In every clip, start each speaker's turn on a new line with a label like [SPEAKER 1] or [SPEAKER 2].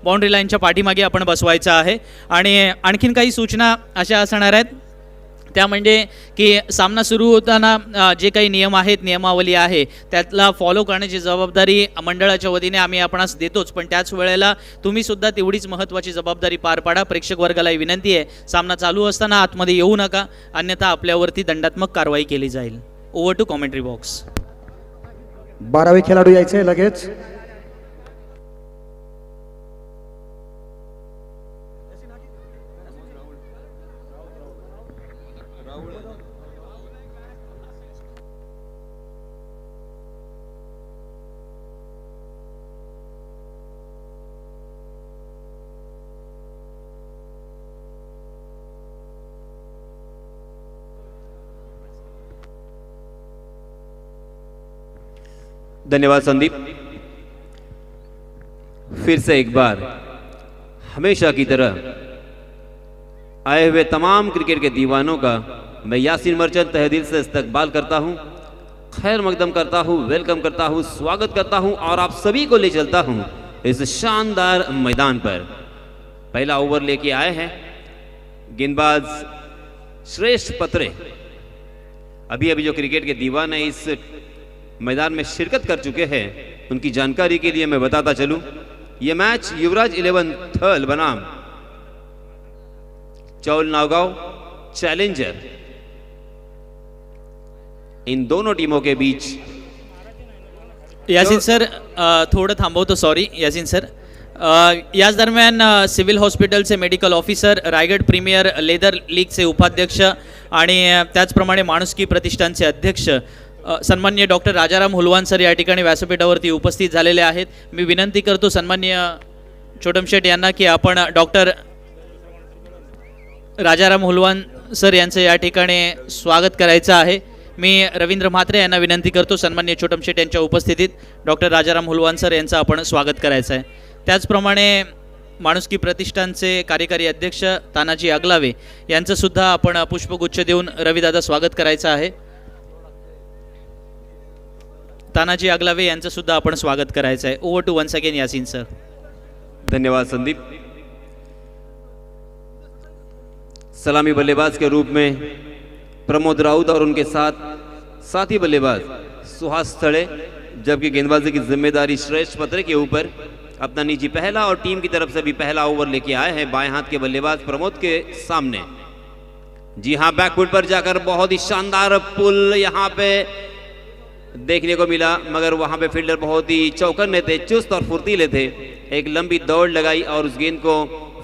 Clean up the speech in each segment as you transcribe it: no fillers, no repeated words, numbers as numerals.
[SPEAKER 1] Boundary लाईनच्या पाठीमागे आपण बसवायचं आहे. आणि आणखीन काही सूचना अशा असणार आहेत, त्या म्हणजे की सामना सुरू होताना जे काही नियम आहेत, नियमावली आहे, त्यातला फॉलो करण्याची जबाबदारी मंडळाच्या वतीने आम्ही आपणास देतोच, पण त्याच वेळेला तुम्ही सुद्धा तेवढीच महत्त्वाची जबाबदारी पार पाडा. प्रेक्षक वर्गालाही विनंती आहे, सामना चालू असताना आतमध्ये येऊ नका, अन्यथा आपल्यावरती दंडात्मक कारवाई केली जाईल. Over to commentary box.
[SPEAKER 2] 12वे खेळाडू यायचे लगेच.
[SPEAKER 3] धन्यवाद संदीप। फिर से एक बार हमेशा की तरह आए हुए तमाम क्रिकेट के दीवानों का मैं यासीन मर्चेंट तहे दिल से इस्तकबाल करता हूं, खैर मकदम करता हूं, वेलकम करता हूं, स्वागत करता हूं और आप सभी को ले चलता हूं इस शानदार मैदान पर। पहला ओवर लेके आए हैं गेंदबाज श्रेष्ठ पत्रे। अभी अभी जो क्रिकेट के दीवाने इस मैदान में शिरकत कर चुके हैं, उनकी जानकारी के लिए मैं बताता चलूं, यह मैच युवराज 11 थर्ल बनाम चौल नावगांव चैलेंजर, इन दोनों टीमों के बीच।
[SPEAKER 1] यासीन सर थोडं थांबवतो, सॉरी यासीन सर. याच दरम्यान सिव्हिल हॉस्पिटलचे medical officer, Raigad premier leather लीगचे उपाध्यक्ष आणि त्याचप्रमाणे माणुसकी प्रतिष्ठानचे अध्यक्ष सन्माननीय डॉक्टर राजाराम हुलवान सर या ठिकाणी व्यासपीठावरती उपस्थित झालेले आहेत. मी विनंती करतो सन्माननीय छोटमशेठ यांना की आपण डॉक्टर राजाराम हुलवान सर यांचं या ठिकाणी स्वागत करायचं आहे. मी रवींद्र म्हात्रे यांना विनंती करतो सन्माननीय छोटमशेठ यांच्या उपस्थितीत डॉक्टर राजाराम हुलवान सर यांचं आपण स्वागत करायचं आहे. त्याचप्रमाणे माणुसकी प्रतिष्ठानचे कार्यकारी अध्यक्ष तानाजी अगलावे यांचं सुद्धा आपण पुष्पगुच्छ देऊन रविदादा स्वागत करायचं आहे. तानाजी अगलावे यांचं सुद्धा आपण स्वागत करायचं आहे. Over to once again Yasin sir.
[SPEAKER 3] धन्यवाद संदीप। सलामी बल्लेबाज के रूप में प्रमोद राउत और उनके साथी बल्लेबाज सुहास थड़े, जबकि गेंदबाजी की जिम्मेदारी श्रेष्ठ पत्रे के ऊपर अपना निजी पहला और टीम की तरफ से भी पहला ओवर लेके आए हैं बाएं हाथ के बल्लेबाज प्रमोद के सामने। जी हां, बैकफुट पर जाकर बहुत ही शानदार पुल यहां पे देखने को मिला, मगर वहां पे फील्डर बहुत ही चौकन्ने थे, चुस्त और फुर्तीले थे। एक लंबी दौड़ लगाई और उस गेंद को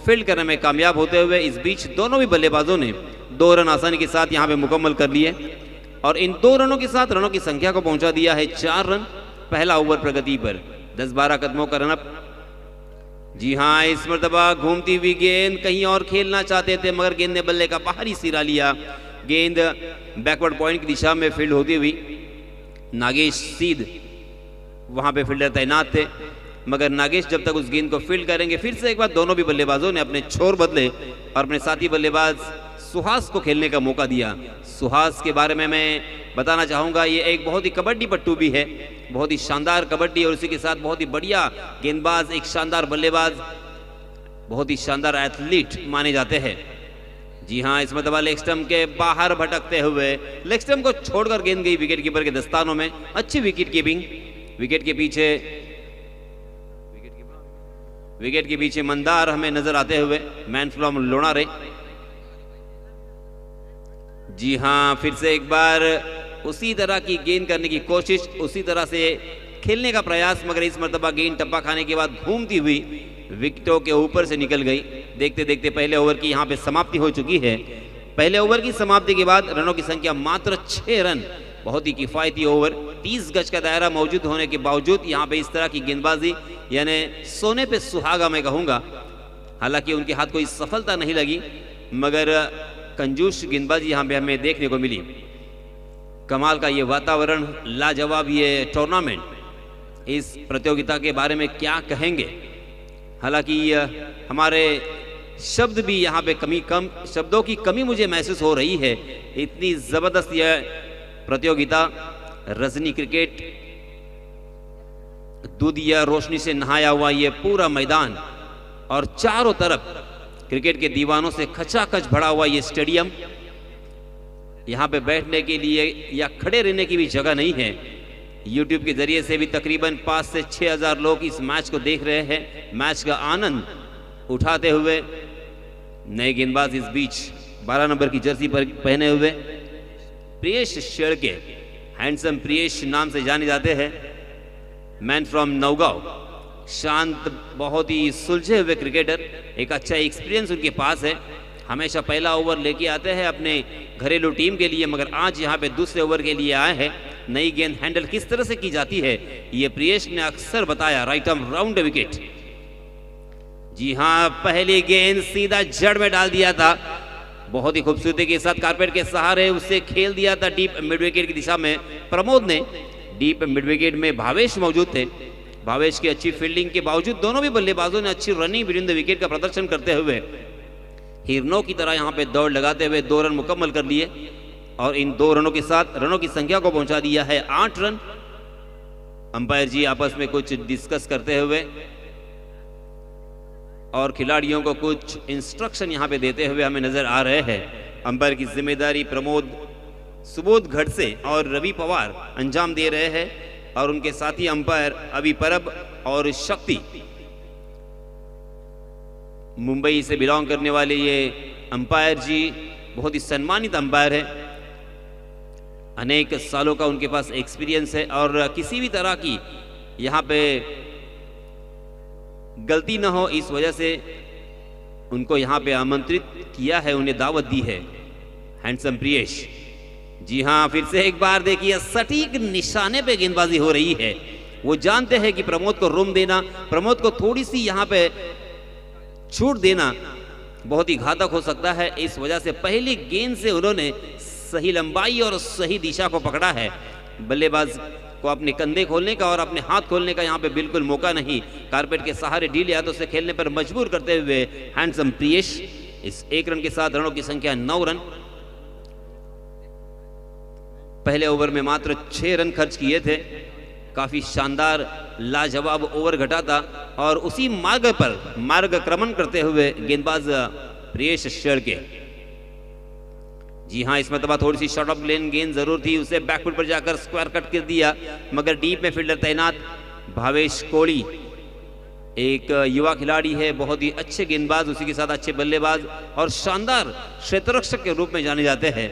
[SPEAKER 3] फील्ड करने में कामयाब होते हुए इस बीच दोनों भी बल्लेबाजों ने 2 रन आसानी के साथ यहां पे मुकम्मल कर लिए और इन 2 रनों के साथ रनों की संख्या को पहुंचा दिया है 4 रन। पहला ओवर प्रगति पर 10-12 कदमों का रनअप। जी हाँ, इस मर्तबा घूमती हुई गेंद कहीं और खेलना चाहते थे, मगर गेंद ने बल्ले का बाहरी सिरा लिया। गेंद बैकवर्ड पॉइंट की दिशा में फील्ड होती हुई नागेश सीध वहां पे फील्डर तैनात थे, मगर नागेश जब तक उस गेंद को फील्ड करेंगे, फिर से एक बार दोनों भी बल्लेबाजों ने अपने छोर बदले और अपने साथी बल्लेबाज सुहास को खेलने का मौका दिया। सुहास के बारे में मैं बताना चाहूँगा, ये एक बहुत ही कबड्डी पट्टू भी है, बहुत ही शानदार कबड्डी और उसी के साथ बहुत ही बढ़िया गेंदबाज, एक शानदार बल्लेबाज, बहुत ही शानदार एथलीट माने जाते हैं। जी हाँ, इस मतलब लेग स्टंप के बाहर भटकते हुए लेग स्टंप को छोड़कर गेंद गई विकेट कीपर के दस्तानों में। अच्छी विकेट कीपिंग। विकेट के पीछे मंदार हमें नजर आते हुए, मैन फ्रॉम लोनारे। जी हाँ, फिर से एक बार उसी तरह की गेंद करने की कोशिश, उसी तरह से खेलने का प्रयास, मगर इस मर्तबा गेंद टप्पा खाने के बाद घूमती हुई विकेटों के ऊपर से निकल गई। देखते देखते पहले ओवर की यहाँ पे समाप्ति हो चुकी है। पहले ओवर की समाप्ति के बाद रनों की संख्या मात्र 6 रन। बहुत ही किफायती ओवर। 30 गज का दायरा मौजूद होने के बावजूद यहाँ पे इस तरह की गेंदबाजी, यानी सोने पे सुहागा मैं कहूँगा। हालांकि उनके हाथ कोई सफलता नहीं लगी, मगर कंजूस गेंदबाजी यहाँ पे हमें देखने को मिली। कमाल का ये वातावरण, लाजवाब ये टूर्नामेंट, इस प्रतियोगिता के बारे में क्या कहेंगे। हालांकि हमारे शब्द भी यहाँ पे शब्दों की कमी मुझे महसूस हो रही है। इतनी जबरदस्त यह प्रतियोगिता, रजनी क्रिकेट, दूध या रोशनी से नहाया हुआ ये पूरा मैदान और चारों तरफ क्रिकेट के दीवानों से खचाखच भरा हुआ ये स्टेडियम, यहाँ पे बैठने के लिए या खड़े रहने की भी जगह नहीं है। YouTube के जरिए से भी तकरीबन 5 से 6 हजार लोग इस मैच को देख रहे हैं, मैच का आनंद उठाते हुए। नए गेंदबाज इस बीच 12 नंबर की जर्सी पर पहने हुए प्रियेश शेड़के, हैंडसम प्रियेश नाम से जाने जाते हैं, मैन फ्रॉम नौगांव। शांत, बहुत ही सुलझे हुए क्रिकेटर, एक अच्छा एक्सपीरियंस उनके पास है। हमेशा पहला ओवर लेके आते हैं अपने घरेलू टीम के लिए, मगर आज यहाँ पे दूसरे ओवर के लिए आए हैं। नई गेंद हैंडल किस तरह से की जाती है ये प्रियेश ने अक्सर बताया। Right arm round wicket. जी हाँ, पहली गेंद सीधा जड़ में डाल दिया था, बहुत ही खूबसूरती के साथ कारपेट के सहारे उसे खेल दिया था डीप मिड विकेट की दिशा में प्रमोद ने। डीप मिड विकेट में भावेश मौजूद थे। भावेश की अच्छी फील्डिंग के बावजूद दोनों भी बल्लेबाजों ने अच्छी रनिंग बिटवीन द विकेट का प्रदर्शन करते हुए हिरनों की तरह यहाँ पे दौड़ लगाते हुए 2 रन मुकम्मल कर लिए और इन 2 रनों के साथ रनों की संख्या को पहुंचा दिया है 8 रन। अंपायर जी आपस में कुछ डिस्कस करते हुए और खिलाड़ियों को कुछ इंस्ट्रक्शन यहाँ पे देते हुए हमें नजर आ रहे हैं। अंपायर की जिम्मेदारी प्रमोद, सुबोध घड़से और रवि पवार अंजाम दे रहे हैं और उनके साथी अंपायर अभी परब और शक्ति। मुंबई से बिलोंग करने वाले ये अंपायर जी बहुत ही सम्मानित अंपायर है। अनेक सालों का उनके पास एक्सपीरियंस है और किसी भी तरह की यहाँ पे गलती ना हो इस वजह से उनको यहाँ पे आमंत्रित किया है, उन्हें दावत दी है हैंडसम प्रियेश। जी हाँ, फिर से एक बार देखिए सटीक निशाने पे गेंदबाजी हो रही है। वो जानते हैं कि प्रमोद को रूम देना, प्रमोद को थोड़ी सी यहाँ पे छूट देना बहुत ही घातक हो सकता है। इस वजह से पहली गेंद से उन्होंने सही लंबाई और सही दिशा को पकड़ा है। बल्लेबाज को अपने कंधे खोलने का और अपने हाथ खोलने का यहाँ पे बिल्कुल मौका नहीं। कारपेट के सहारे ढीले हाथों से खेलने पर मजबूर करते हुए हैंडसम प्रियेश इस 1 रन के साथ रनों की संख्या 9 रन। पहले ओवर में मात्र 6 रन खर्च किए थे। काफी शानदार लाजवाब ओवर घटा था और उसी मार्ग पर मार्गक्रमण करते हुए गेंदबाज प्रियेश शेड़के। जी हाँ, इस मरतबा थोड़ी सी शॉर्ट ऑफ लेन गेंद जरूर थी, उसे बैकफुट पर जाकर स्क्वायर कट कर दिया, मगर डीप में फील्डर तैनात भावेश कोड़ी एक युवा खिलाड़ी है, बहुत ही अच्छे गेंदबाज, उसी के साथ अच्छे बल्लेबाज और शानदार क्षेत्ररक्षक के रूप में जाने जाते हैं।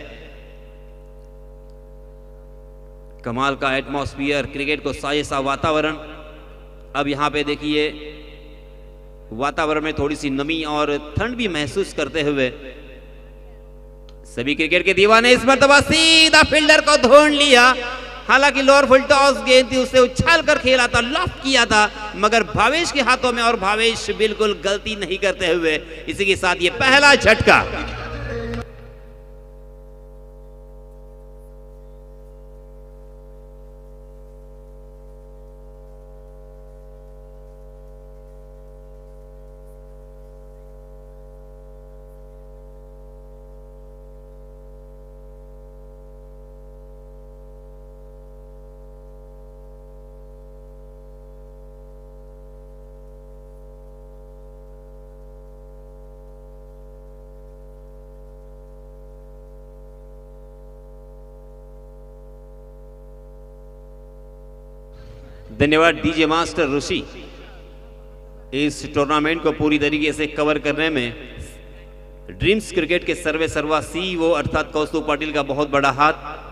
[SPEAKER 3] कमाल का एटमॉस्फियर, क्रिकेट को साये सा वातावरण। अब यहाँ पे देखिए वातावरण में थोड़ी सी नमी और ठंड भी महसूस करते हुए सभी क्रिकेट के दीवाने इस मरतबा सीधा फील्डर को ढूंढ लिया। हालांकि लोअर फुल टॉस गेंद थी, उसे उछाल कर खेला था, लॉफ्ट किया था, मगर भावेश के हाथों में और भावेश बिल्कुल गलती नहीं करते हुए इसी के साथ ये पहला झटका। धन्यवाद डीजे मास्टर ऋषि, इस टूर्नामेंट को पूरी तरीके से कवर करने में ड्रीम्स क्रिकेट के सर्वे सर्वा सीईओ अर्थात कौस्तुभ पाटिल का बहुत बड़ा हाथ।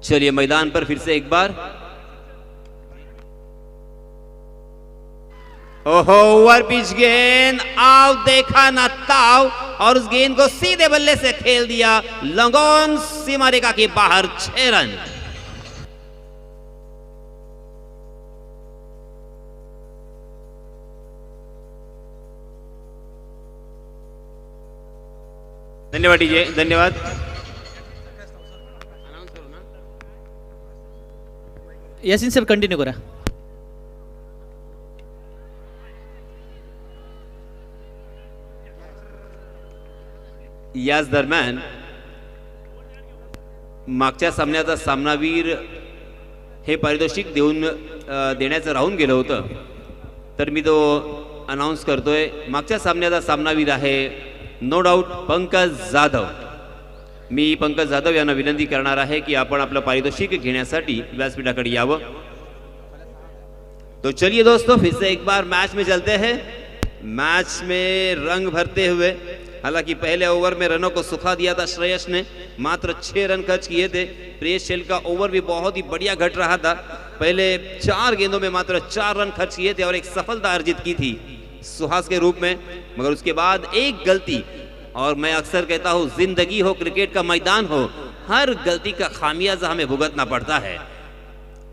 [SPEAKER 3] चलिए मैदान पर फिर से एक बार। ओहो, ओवर पिच गेंद, आओ देखा ना ताव, और उस गेंद को सीधे बल्ले से खेल दिया लंगोन सीमा रेखा के बाहर। 6 रन। धन्यवाद डीजे, धन्यवाद।
[SPEAKER 1] यासिन सर कंटिन्यू करा.
[SPEAKER 3] याच दरम्यान मागच्या सामन्याचा सामनावीर हे पारितोषिक देण्याचं राहून गेलं होतं, तर मी तो अनाऊन्स करतोय. मागच्या सामन्याचा सामनावीर आहे नो डाऊट पंकज जाधव. मी पंकज जाधव यांना विनंती करणार आहे की आपण आपलं पारितोषिक घेण्यासाठी व्यासपीठाकडे यावं. तो चलिए दोस्तों, फिर से एक बार मैच में चलते हैं. मैच में रंग भरते हुए, हालांकि पहले ओवर में रनों को सुखा दिया था श्रेयस ने, मात्र 6 रन खर्च किए थे. प्रियेश शेल का ओवर भी बहुत ही बढ़िया घट रहा था. पहले 4 गेंदों में मात्र 4 रन खर्च किए थे और एक सफलता अर्जित की थी सुहास के रूप में. मगर उसके बाद एक गलती, और मैं अक्सर कहता हूं जिंदगी हो क्रिकेट का मैदान हो, हर गलती का खामियाजा हमें भुगतना पड़ता है.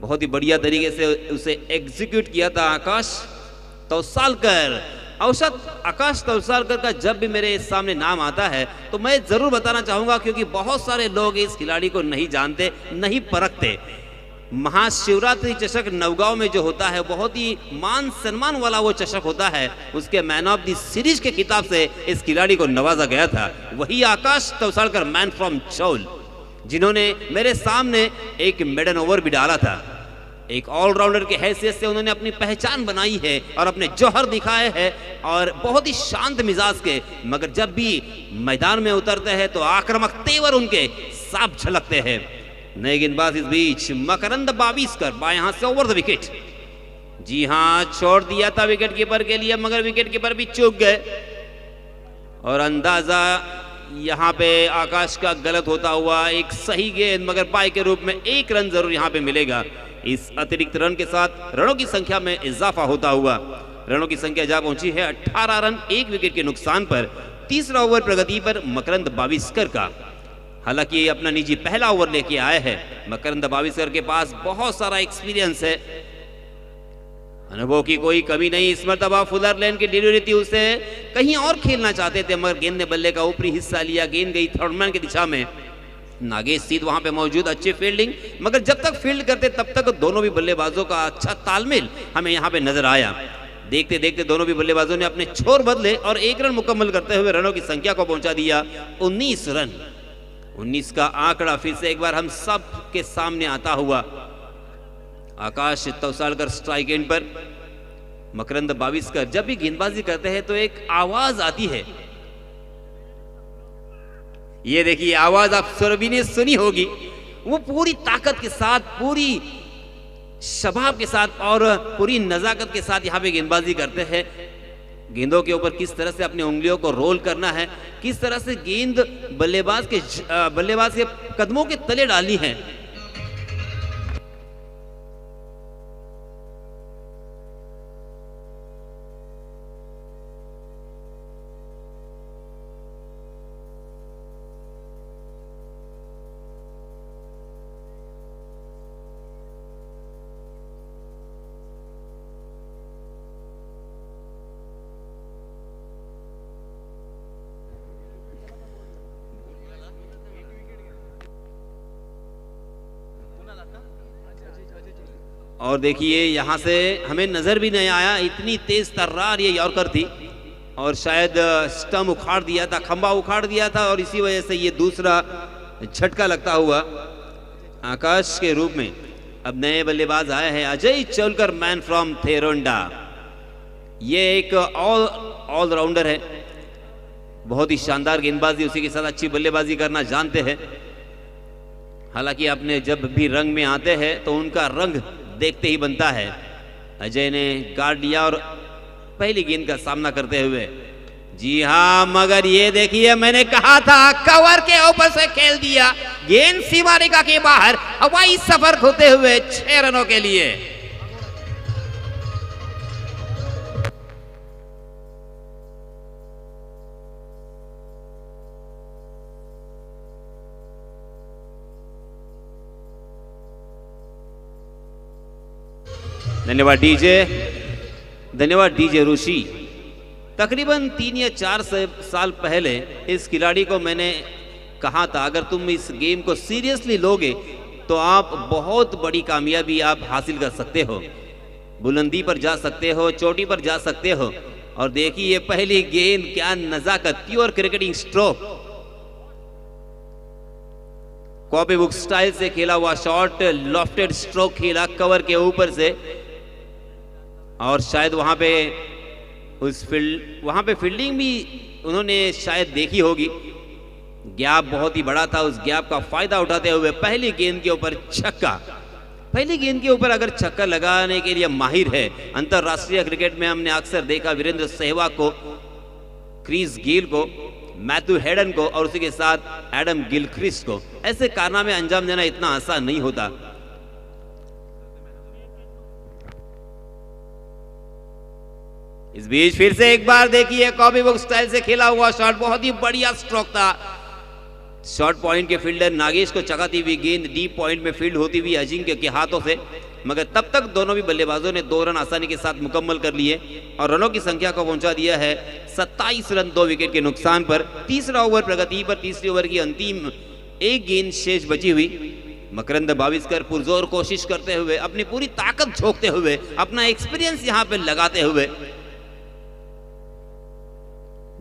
[SPEAKER 3] बहुत ही बढ़िया तरीके से उसे एग्जीक्यूट किया था आकाश तौसालकर. औसत आकाश तौसालकर का जब भी मेरे सामने नाम आता है तो मैं जरूर बताना चाहूंगा, क्योंकि बहुत सारे लोग इस खिलाड़ी को नहीं जानते, नहीं परखते. महाशिवरात्रि चषक नवगांव में जो होता है, बहुत ही मान सम्मान वाला वो चषक होता है. उसके मैन ऑफ द सीरीज के खिताब से इस खिलाड़ी को नवाजा गया था. वही आकाश तौसालकर, मैन फ्रॉम चौल, जिन्होंने मेरे सामने एक मेडन ओवर भी डाला था. एक ऑलराउंडर की हैसियत से उन्होंने अपनी पहचान बनाई है और अपने जौहर दिखाए हैं, और बहुत ही शांत मिजाज के, मगर जब भी मैदान में उतरते हैं तो आक्रामक तेवर उनके साफ झलकते हैं. नए गेंदबाज इस बीच मकरंद बाविस्कर, बाएं हाथ से ओवर द विकेट. जी हां, छोड़ दिया था विकेट कीपर के लिए, मगर विकेट कीपर भी चूक गए. और अंदाजा यहां पे आकाश का गलत होता हुआ. एक सही गेंद, मगर बाय के रूप में 1 रन जरूर यहां पे मिलेगा. इस अतिरिक्त रन के साथ रनों की संख्या में इजाफा होता हुआ रनों की संख्या जा पहुंची है 18 रन 1 विकेट के नुकसान पर. तीसरा ओवर प्रगति पर मकरंद बाविस्कर का. हालांकि ये अपना निजी पहला ओवर लेके आए हैं. मकरंद बाविस्कर के पास बहुत सारा एक्सपीरियंस है, अनुभव की कोई कमी नहीं. इस मरतबा फुलर लेन की डिलीवरी थी, उसे कहीं और खेलना चाहते थे, मगर गेंद ने बल्ले का ऊपरी हिस्सा लिया. गेंद गई थर्डमैन की दिशा में. नागेश सीध वहां पे मौजूद, अच्छी फील्डिंग, मगर जब तक फील्ड करते तब तक दोनों भी बल्लेबाजों का अच्छा तालमेल हमें यहां पे नजर आया. देखते देखते दोनों भी बल्लेबाजों ने अपने छोर बदले और 1 रन मुकम्मल करते हुए रनों की संख्या को पहुंचा दिया 19 रन. 19 का आंकड़ा फिर से एक बार हम सब के सामने आता हुआ. आकाश तौसालकर स्ट्राइक एंड पर, मकरंद बाविस्कर. जब भी गेंदबाजी करते हैं तो एक आवाज आती है, ये देखिए आवाज आप सभी ने सुनी होगी. वो पूरी ताकत के साथ, पूरी शबाब के साथ और पूरी नजाकत के साथ यहाँ पे गेंदबाजी करते हैं. गेंदों के ऊपर किस तरह से अपनी उंगलियों को रोल करना है, किस तरह से गेंद बल्लेबाज के कदमों के तले डालनी है. और देखिए यहां से हमें नजर भी नहीं आया, इतनी तेज तर्रार ये यॉर्कर थी, और शायद स्टंप उखाड़ दिया था, खंबा उखाड़ दिया था, और इसी वजह से ये दूसरा झटका लगता हुआ आकाश के रूप में. अब नए बल्लेबाज आए हैं अजय चौलकर, मैन फ्रॉम थेरोंडा. ये एक ऑलराउंडर है, बहुत ही शानदार गेंदबाजी, उसी के साथ अच्छी बल्लेबाजी करना जानते हैं. हालांकि अपने जब भी रंग में आते हैं तो उनका रंग देखते ही बनता है. अजय ने गार्ड लिया और पहली गेंद का सामना करते हुए, जी हां, मगर ये देखिए मैंने कहा था कवर के ऊपर से खेल दिया. गेंद सीमा रेखा के बाहर हवाई सफर होते हुए 6 रनों के लिए. धन्यवाद डीजे, धन्यवाद डीजे ऋषि. तकरीबन 3 या 4 साल पहले इस खिलाड़ी को मैंने कहा था, अगर तुम इस गेम को सीरियसली लोगे तो आप बहुत बड़ी कामयाबी आप हासिल कर सकते हो, बुलंदी पर जा सकते हो, चोटी पर जा सकते हो। और देखिए ये पहली गेंद, क्या नजाकत, pure cricketing stroke, copy book style से खेला हुआ शॉट, लॉफ्टेड स्ट्रोक खेला कवर के ऊपर से। और शायद वहां पे फील्डिंग भी उन्होंने शायद देखी होगी, गैप बहुत ही बड़ा था, उस गैप का फायदा उठाते हुए पहली गेंद के ऊपर छक्का। पहली गेंद के ऊपर अगर छक्का लगाने के लिए माहिर है, अंतरराष्ट्रीय क्रिकेट में हमने अक्सर देखा वीरेंद्र सहवाग को, क्रिस गेल को, मैथ्यू हेडन को और उसी के साथ एडम गिलक्रिस्ट को। ऐसे कारनामे अंजाम देना इतना आसान नहीं होता। इस बीच फिर से एक बार देखिए कॉपी बुक स्टाइल से खेला हुआ शॉट, बहुत ही बढ़िया स्ट्रोक था। शॉर्ट पॉइंट के फील्डर नागेश को चकाती हुई गेंद डीप पॉइंट में फील्ड होती हुई अजिंक्य के हाथों से, मगर तब तक दोनों भी बल्लेबाजों ने 2 रन आसानी के साथ मुकम्मल कर लिए और रनों की संख्या को पहुंचा दिया है 27 रन 2 विकेट के नुकसान पर। तीसरा ओवर प्रगति पर, तीसरी ओवर की अंतिम एक गेंद शेष बची हुई। मकरंद बाविस्कर पुरजोर कोशिश करते हुए, अपनी पूरी ताकत झोंकते हुए, अपना एक्सपीरियंस यहां पर लगाते हुए।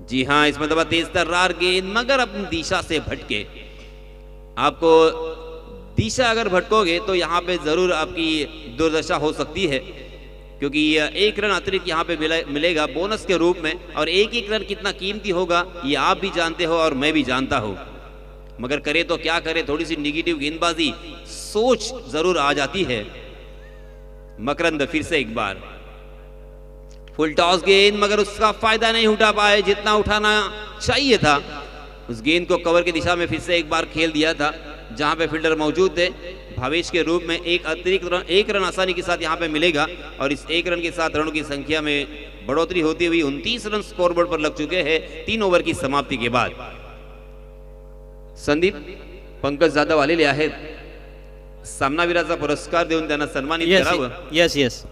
[SPEAKER 3] जी हां, इस मतलब तेज तर्रार गेंद, मगर अपनी दिशा से भटके। आपको दिशा अगर भटकोगे तो यहां पे जरूर आपकी दुर्दशा हो सकती है, क्योंकि 1 रन अतिरिक्त यहां पे मिलेगा बोनस के रूप में। और एक रन कितना कीमती होगा ये आप भी जानते हो और मैं भी जानता हूं, मगर करे तो क्या करे, थोड़ी सी निगेटिव गेंदबाजी सोच जरूर आ जाती है। मकरंद फिर से एक बार फुल टॉस गेंद, मगर उसका फायदा नहीं उठा पाए जितना उठाना चाहिए था। उस गेंद को कवर की दिशा में फिर से एक बार खेल दिया था, जहां पे फील्डर मौजूद थे। भावेश के रूप में एक अतिरिक्त रन, 1 रन आसानी के साथ यहां पे मिलेगा और इस 1 रन के साथ रनों की संख्या में बढ़ोतरी होती हुई 29 रन स्कोरबोर्ड पर लग चुके हैं 3 ओव्हर की समाप्ती के बाद। संदीप, पंकज जाधव आलेले आहेत, सामनावीराचा पुरस्कार देऊन त्यांना सन्मानित करावं।
[SPEAKER 1] यस यस,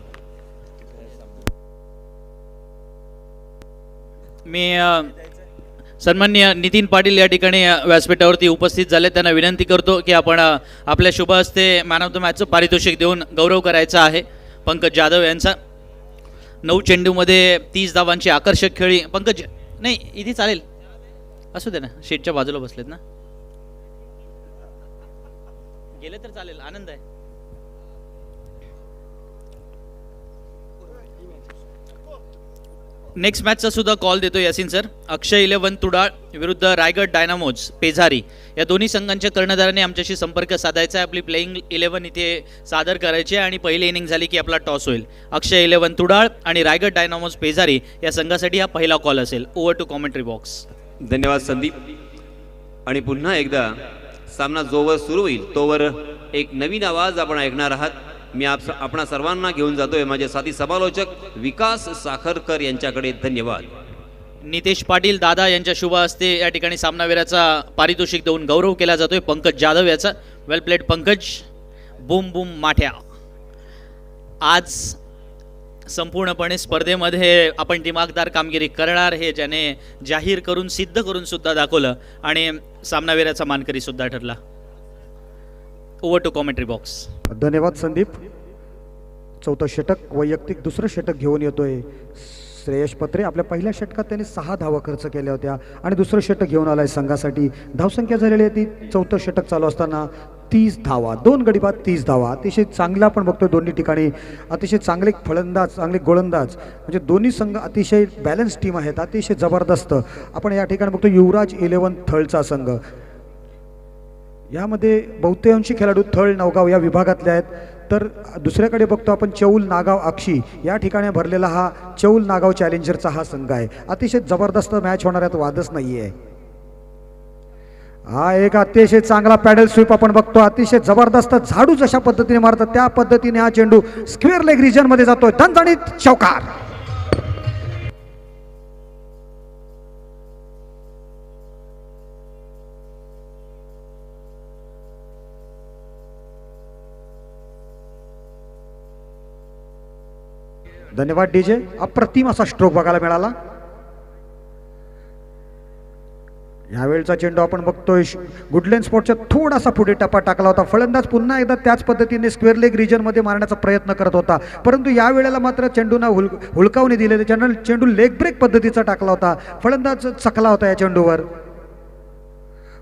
[SPEAKER 1] मी सन्माननीय नितीन पाटील या ठिकाणी व्यासपीठावरती उपस्थित झाले, त्यांना विनंती करतो की आपण आपल्या शुभ हस्ते मॅन ऑफ द मॅचचं पारितोषिक देऊन गौरव करायचा आहे पंकज जाधव यांचा। 9 चेंडूमध्ये 30 धावांची आकर्षक खेळी। पंकज, नाही इथे चालेल, असू दे ना, शेटच्या बाजूला बसलेत ना, गेले तर चालेल, आनंद आहे। नेक्स्ट मॅचचा सुद्धा कॉल देतो यासिन सर। अक्षय 11 तुडाळ विरुद्ध रायगड डायनामोज पेझारी या दोन्ही संघांच्या कर्णधारांनी आमच्याशी संपर्क साधायचा आहे, आपली प्लेइंग 11 इथे सादर करायची आहे आणि पहिली इनिंग झाली की आपला टॉस होईल। अक्षय 11 तुडाळ आणि रायगड डायनामोज पेझारी या संघासाठी हा पहिला कॉल असेल। Over to commentary box.
[SPEAKER 3] धन्यवाद संदीप। आणि पुन्हा एकदा सामना जोवर सुरू होईल तोवर एक नवीन आवाज आपण ऐकणार आहात। मी आपणा सर्वांना घेऊन जातोय माझे साथी समालोचक विकास साखरकर यांच्याकडे। धन्यवाद।
[SPEAKER 1] नितेश पाटील दादा यांच्या शुभ हस्ते या ठिकाणी सामनावीराचा पारितोषिक देऊन गौरव केला जातोय पंकज जाधव याचा। वेल प्लेड पंकज, बूम बूम माठ्या। आज संपूर्णपणे स्पर्धेमध्ये आपण दिमागदार कामगिरी करणार हे ज्याने जाहीर करून सिद्ध करून सुद्धा दाखवलं आणि सामनावीराचा मानकरी सुद्धा ठरला। Over to commentary box.
[SPEAKER 2] धन्यवाद संदीप। 4थं षटक वैयक्तिक 2रं षटक घेऊन येतोय श्रेयश पत्रे। आपल्या पहिल्या षटकात त्यांनी 6 धावा खर्च केल्या होत्या आणि 2रं षटक घेऊन आलाय संघासाठी। धावसंख्या झालेली आहे ती 4थं षटक चालू असताना 30 धावा, 2 गडी बाद 30 धावा। अतिशय चांगला आपण बघतोय दोन्ही ठिकाणी, अतिशय चांगले फलंदाज, चांगले गोलंदाज, म्हणजे दोन्ही संघ अतिशय बॅलन्स टीम आहेत, अतिशय जबरदस्त। आपण या ठिकाणी बघतो युवराज 11 थळचा संघ, यामध्ये बहुतांशी खेळाडू थळ नवगाव या विभागातले आहेत। तर दुसऱ्याकडे बघतो आपण चौल नागाव अक्षी, या ठिकाणी भरलेला हा चौल नागाव चॅलेंजरचा हा संघ आहे। अतिशय जबरदस्त मॅच होणार यात वादच नाहीये। हा एक अतिशय चांगला पॅडल स्वीप आपण बघतो, अतिशय जबरदस्त झाडू जशा पद्धतीने मारतात त्या पद्धतीने हा चेंडू स्क्वेअर लेग रिजन मध्ये जातोय। दणदणीत चौकार। धन्यवाद डीजे। अप्रतिम असा स्ट्रोक बघायला मिळाला। यावेळचा चेंडू आपण बघतोय गुडलेन स्पॉटच्या थोडासा पुढे टप्पा टाकला होता. फलंदाज पुन्हा एकदा त्याच पद्धतीने स्क्वेअर लेग रिजनमध्ये मारण्याचा प्रयत्न करत होता, परंतु यावेळेला मात्र चेंडूना हुलकावणी दिले. चेंडू लेग ब्रेक पद्धतीचा टाकला होता. फलंदाज चकला होता या चेंडूवर.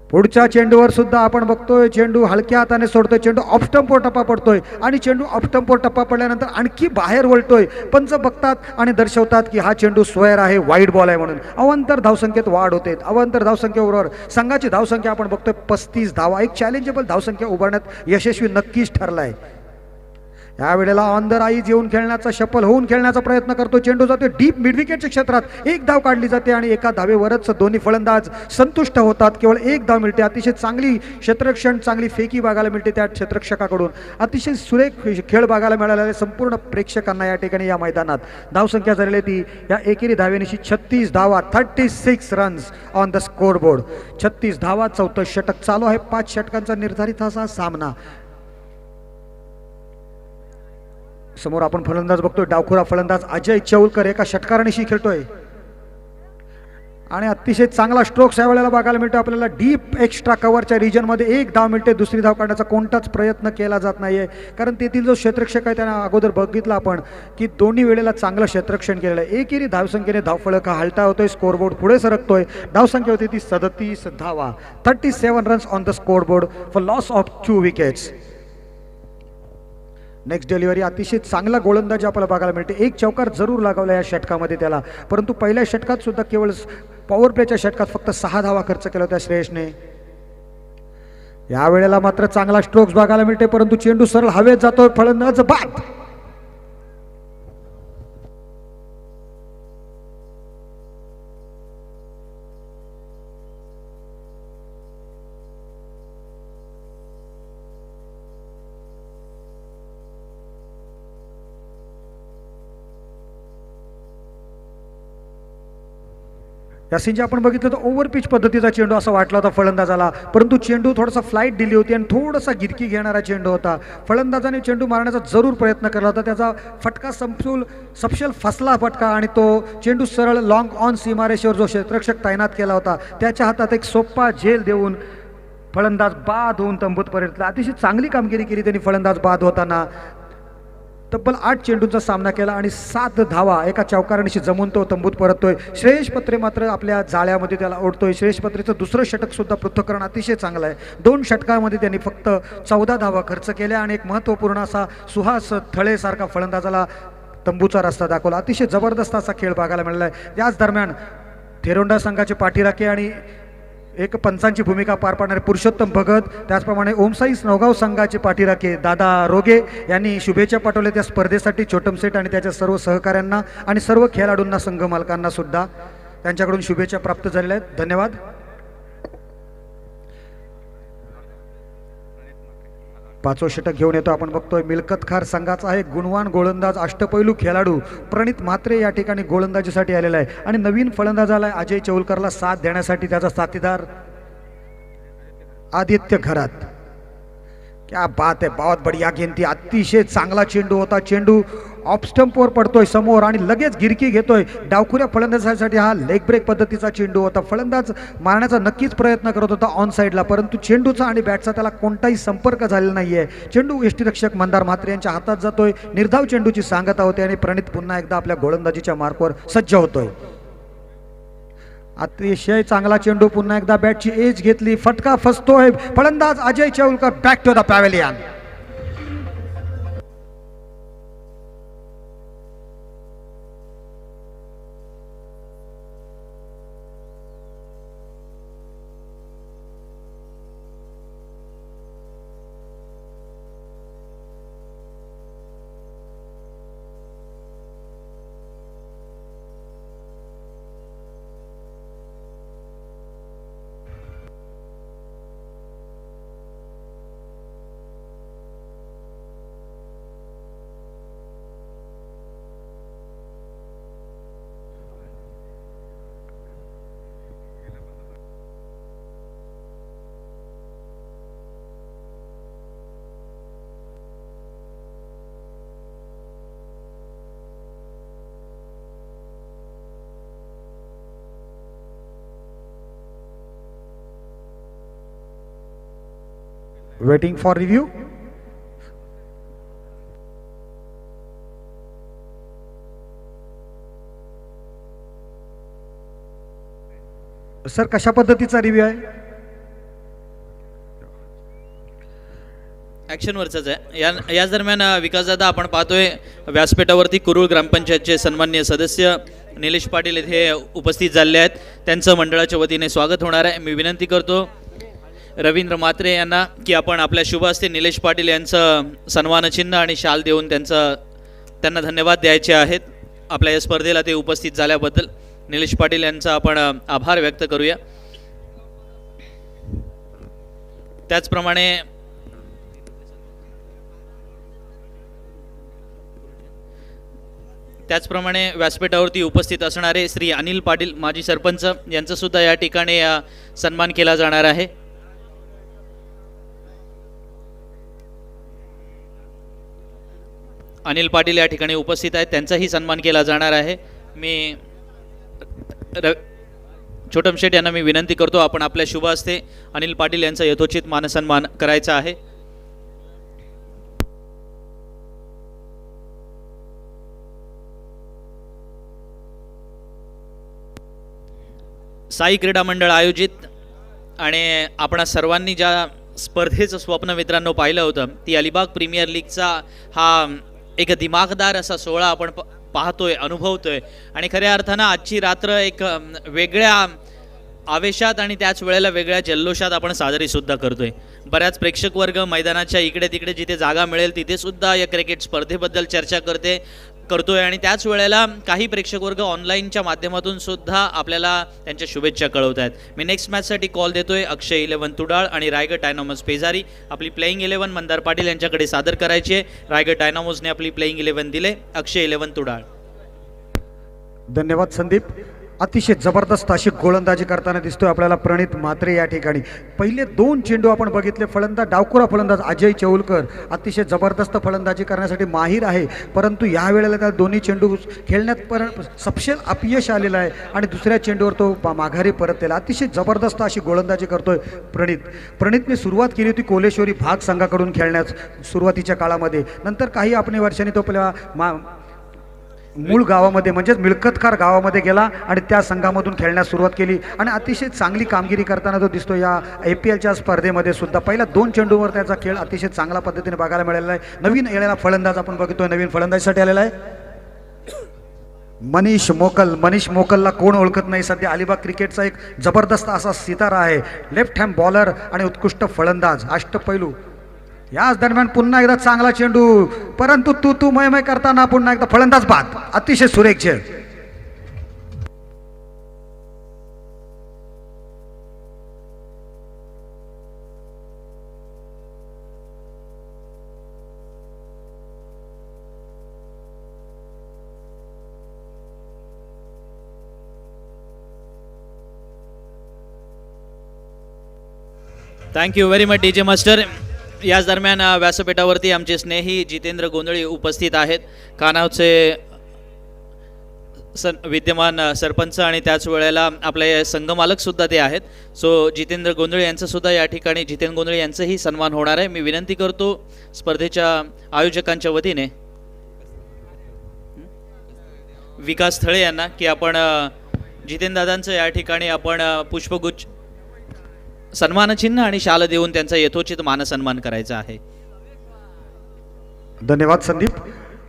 [SPEAKER 2] पुढच्या चेंडूवर सुद्धा आपण बघतोय चेंडू हलक्या हाताने सोडतोय. चेंडू ऑफ स्टंपवर टप्पा पडतोय आणि चेंडू ऑफ स्टंपवर टप्पा पडल्यानंतर आणखी बाहेर वळतोय. पंच बघतात आणि दर्शवतात की हा चेंडू स्क्वेअर आहे, वाईड बॉल आहे म्हणून. अवांतर धावसंख्येत वाढ होते. अवांतर धावसंख्येबरोबर संघाची धावसंख्या आपण बघतोय 35 धावा. एक चॅलेंजेबल धावसंख्या उभारण्यात यशस्वी नक्कीच ठरलाय. यावेळेला ऑन द राईज येऊन खेळण्याचा, शफल होऊन खेळण्याचा प्रयत्न करतो. चेंडू जातो डीप मिड विकेटच्या क्षेत्रात. एक धाव काढली जाते आणि एका धावेवरच दोन्ही फलंदाज संतुष्ट होतात. केवळ एक धाव मिळते. अतिशय चांगली क्षेत्ररक्षण, चांगली फेकी बघायला मिळते त्या क्षेत्ररक्षकाकडून. अतिशय सुरेख खेळ बघायला मिळालेला संपूर्ण प्रेक्षकांना या ठिकाणी या मैदानात. धावसंख्या झालेली ती या एकेरी धावेनिशी 36 धावा, 36 रन्स ऑन द स्कोरबोर्ड. 36 धावा, 14 षटक चालू आहे. 5 षटकांचा निर्धारित असा सामना. समोर आपण फलंदाज बघतोय, डावखुरा फलंदाज अजय चौलकर एका षटकारानिशी खेळतोय आणि अतिशय चांगला स्ट्रोक्स यावेळेला बघायला मिळतो आपल्याला. डीप एक्स्ट्रा कव्हरच्या रिजनमध्ये एक धाव मिळते. दुसरी धाव काढण्याचा कोणताच प्रयत्न केला जात नाहीये, कारण तेथील जो क्षेत्ररक्षक आहे त्याने अगोदर बघितलं आपण की दोन्ही वेळेला चांगलं क्षेत्ररक्षण केलेलं आहे. एकेरी धावसंख्येने धावफलक हा हलता होतोय. स्कोरबोर्ड पुढे सरकतोय. धावसंख्या होती ती 37 धावा, 37 runs on the scoreboard for loss of 2 wickets. Next delivery अतिशय चांगला गोलंदाज आपल्याला बघायला मिळते. एक चौकार जरूर लागवला या षटकामध्ये त्याला, परंतु पहिल्या षटकात सुद्धा केवळ पॉवर प्लेच्या षटकात फक्त 6 धावा खर्च केला होता श्रेयसने. यावेळेला मात्र चांगला स्ट्रोक्स बघायला मिळते, परंतु चेंडू सरळ हवेत जातोय. फलंदाज बाद. या सीनचे आपण बघितलं तर ओव्हर पिच पद्धतीचा चेंडू असा वाटला होता फलंदाजाला, परंतु चेंडू थोडासा फ्लाईट दिली होती आणि थोडासा गिरकी घेणारा चेंडू होता. फलंदाजाने चेंडू मारण्याचा जरूर प्रयत्न केला होता. त्याचा फटका सपशेल फसला फटका आणि तो चेंडू सरळ लॉंग ऑन सीमारेषेवर जो क्षेत्ररक्षक तैनात केला होता त्याच्या हातात एक सोपा झेल देऊन फलंदाज बाद होऊन तंबूत परतला. अतिशय चांगली कामगिरी केली त्यांनी फलंदाज बाद होताना. तब्बल 8 चेंडूंचा सामना केला आणि 7 धावा एका चौकारानिशी जमून तो तंबूत परततोय. श्रेयस पत्रे मात्र आपल्या जाळ्यामध्ये त्याला ओढतोय. श्रेयस पत्रेचं दुसरं षटक सुद्धा पृथक्करण अतिशय चांगलं आहे. 2 षटकामध्ये त्यांनी फक्त 14 धावा खर्च केल्या आणि एक महत्त्वपूर्ण असा सुहास थळेसारखा फलंदाजाला तंबूचा रस्ता दाखवला. अतिशय जबरदस्त असा खेळ बघायला मिळाला आहे. याच दरम्यान थेरोंडा संघाचे पाठीराखे आणि एक पंचांची भूमिका पार पाडणारे पुरुषोत्तम भगत, त्याचप्रमाणे ओमसाई नवगाव संघाचे पाठीराखे दादा रोगे यांनी शुभेच्छा पाठवल्या त्या स्पर्धेसाठी. छोटम सेठ आणि त्याच्या सर्व सहकाऱ्यांना आणि सर्व खेळाडूंना, संघ मालकांना सुद्धा त्यांच्याकडून शुभेच्छा प्राप्त झालेल्या आहेत. धन्यवाद. पाचवं षटक घेऊन येतो आपण बघतोय मिल्कतखार संघाचा आहे गुणवान गोलंदाज, अष्टपैलू खेळाडू प्रणित म्हात्रे या ठिकाणी गोलंदाजीसाठी आलेला आहे आणि नवीन फलंदाजाला अजय चौलकरला साथ देण्यासाठी त्याचा साथीदार आदित्य घरात. क्या बात आहे, बहुत बढिया गेंदी. अतिशय चांगला चेंडू होता. चेंडू ऑफ स्टंपवर पडतोय समोर आणि लगेच गिरकी घेतोय. डावखुऱ्या फलंदाजासाठी हा लेग ब्रेक पद्धतीचा चेंडू होता. फलंदाज मारण्याचा नक्कीच प्रयत्न करत होता ऑन साईडला, परंतु चेंडूचा आणि बॅटचा त्याला कोणताही संपर्क झालेला नाहीये. चेंडू यष्टीरक्षक मंदार म्हात्रे यांच्या हातात जातोय. निर्धाव चेंडूची सांगता होते आणि प्रणित पुन्हा एकदा आपल्या गोलंदाजीच्या मार्कवर सज्ज होतोय. अतिशय चांगला चेंडू, पुन्हा एकदा बॅटची एज घेतली, फटका फसतोय. फलंदाज Ajay Chaulkar back to the pavilion. Waiting for review. Sir कशा पद्धतीचा रिव्ह्यू आहे?
[SPEAKER 1] ॲक्शनवरचाच आहे. याच दरम्यान विकासदादा आपण पाहतोय व्यासपीठावरती कुरुळ ग्रामपंचायतचे सन्माननीय सदस्य निलेश पाटील इथे उपस्थित झाले आहेत. त्यांचं मंडळाच्या वतीने स्वागत होणार आहे. मी विनंती करतो रवींद्र म्हात्रे यांना की आपण आपल्या शुभ हस्ते निलेश पाटील यांचं सन्मानचिन्ह आणि शाल देऊन त्यांना धन्यवाद द्यायचे आहेत. आपल्या या स्पर्धेला ते उपस्थित झाल्याबद्दल निलेश पाटील यांचा आपण आभार व्यक्त करूया. त्याचप्रमाणे व्यासपीठावरती उपस्थित असणारे श्री अनिल पाटील माजी सरपंच यांचा सुद्धा या ठिकाणी सन्मान केला जाणार आहे. अनिल पाटील या ठिकाणी उपस्थित आहेत, त्यांचाही सन्मान केला जाणार आहे. मी छोटम शेठ यांना मी विनंती करतो आपण आपल्या शुभ हस्ते अनिल पाटील यांचा यथोचित मानसन्मान करायचा आहे. साई क्रीडा मंडळ आयोजित आणि आपण सर्वांनी ज्या स्पर्धेचं स्वप्न मित्रांनो पाहिलं होतं ती अलिबाग प्रीमियर लीगचा हा एक दिमागदार असा सोहळा आपण पाहतोय, अनुभवतोय. आणि खऱ्या अर्थानं आजची रात्र एक वेगळ्या आवेशात आणि त्याच वेळेला वेगळ्या जल्लोषात आपण साजरी सुद्धा करतोय. बऱ्याच प्रेक्षक वर्ग मैदानाच्या इकडे तिकडे जिथे जागा मिळेल तिथे सुद्धा या क्रिकेट स्पर्धेबद्दल चर्चा करतोय आणि त्याच वेळेला काही प्रेक्षक वर्ग ऑनलाईनच्या माध्यमातून सुद्धा आपल्याला त्यांच्या शुभेच्छा कळवत आहेत. मी नेक्स्ट मॅचसाठी कॉल देतोय अक्षय 11 तुडाळ आणि रायगड डायनामोस पेजारी. आपली प्लेइंग 11 मंदार पाटील यांच्याकडे सादर करायची आहे. रायगड डायनामोसने आपली प्लेइंग 11 दिले. अक्षय 11 तुडाळ.
[SPEAKER 2] धन्यवाद संदीप. अतिशय जबरदस्त अशी गोलंदाजी करताना दिसतोय आपल्याला प्रणित म्हात्रे या ठिकाणी. पहिले 2 चेंडू आपण बघितले. फलंदाज डावखुरा फलंदाज अजय चौलकर अतिशय जबरदस्त फलंदाजी करण्यासाठी माहीर आहे, परंतु या वेळेला त्या दोन्ही चेंडू खेळण्यात सपशेल अपयश आलेलं आहे आणि दुसऱ्या चेंडूवर तो माघारी परतलेला. अतिशय जबरदस्त अशी गोलंदाजी करतोय प्रणितने सुरुवात केली होती कोलेश्वरी भाग संघाकडून खेळण्यास सुरुवातीच्या काळामध्ये. नंतर काही आपण वर्षांनी तो आपल्या मूळ गावामध्ये म्हणजेच मिळकतकार गावामध्ये गेला आणि त्या संघामधून खेळण्यास सुरुवात केली आणि अतिशय चांगली कामगिरी करताना तो दिसतो या IPLच्या स्पर्धेमध्ये सुद्धा. पहिल्या 2 चेंडूवर त्याचा खेळ अतिशय चांगल्या पद्धतीने बघायला मिळालेला आहे. नवीन येणारा फलंदाज आपण बघतोय, नवीन फलंदाजीसाठी आलेला आहे मनीष मोकलला कोण ओळखत नाही. सध्या अलिबाग क्रिकेटचा एक जबरदस्त असा सितारा आहे. लेफ्ट हँड बॉलर आणि उत्कृष्ट फलंदाज, अष्टपैलू. याच दरम्यान पुन्हा एकदा चांगला चेंडू, परंतु तू मय करताना पुन्हा एकदा फलंदाज बाद. अतिशय सुरेख खेळ.
[SPEAKER 1] Thank you very much DJ master. याच दरम्यान व्यासपीठावरती आमचे स्नेही जितेंद्र गोंधळी उपस्थित आहेत. कानावचे विद्यमान सरपंच आणि त्याच वेळेला आपले संघमालक सुद्धा ते आहेत. सो जितेंद्र गोंधळी यांचं सुद्धा या ठिकाणी जितेंद्र गोंधळी यांचंही सन्मान होणार आहे. मी विनंती करतो स्पर्धेच्या आयोजकांच्या वतीने विकास थळे यांना की आपण जितेंद्र दादांचं या ठिकाणी आपण पुष्पगुच्छ सन्मानचिन्ह आणि शाल देऊन त्यांचा यथोचित मानसन्मान करायचा आहे.
[SPEAKER 2] धन्यवाद संदीप.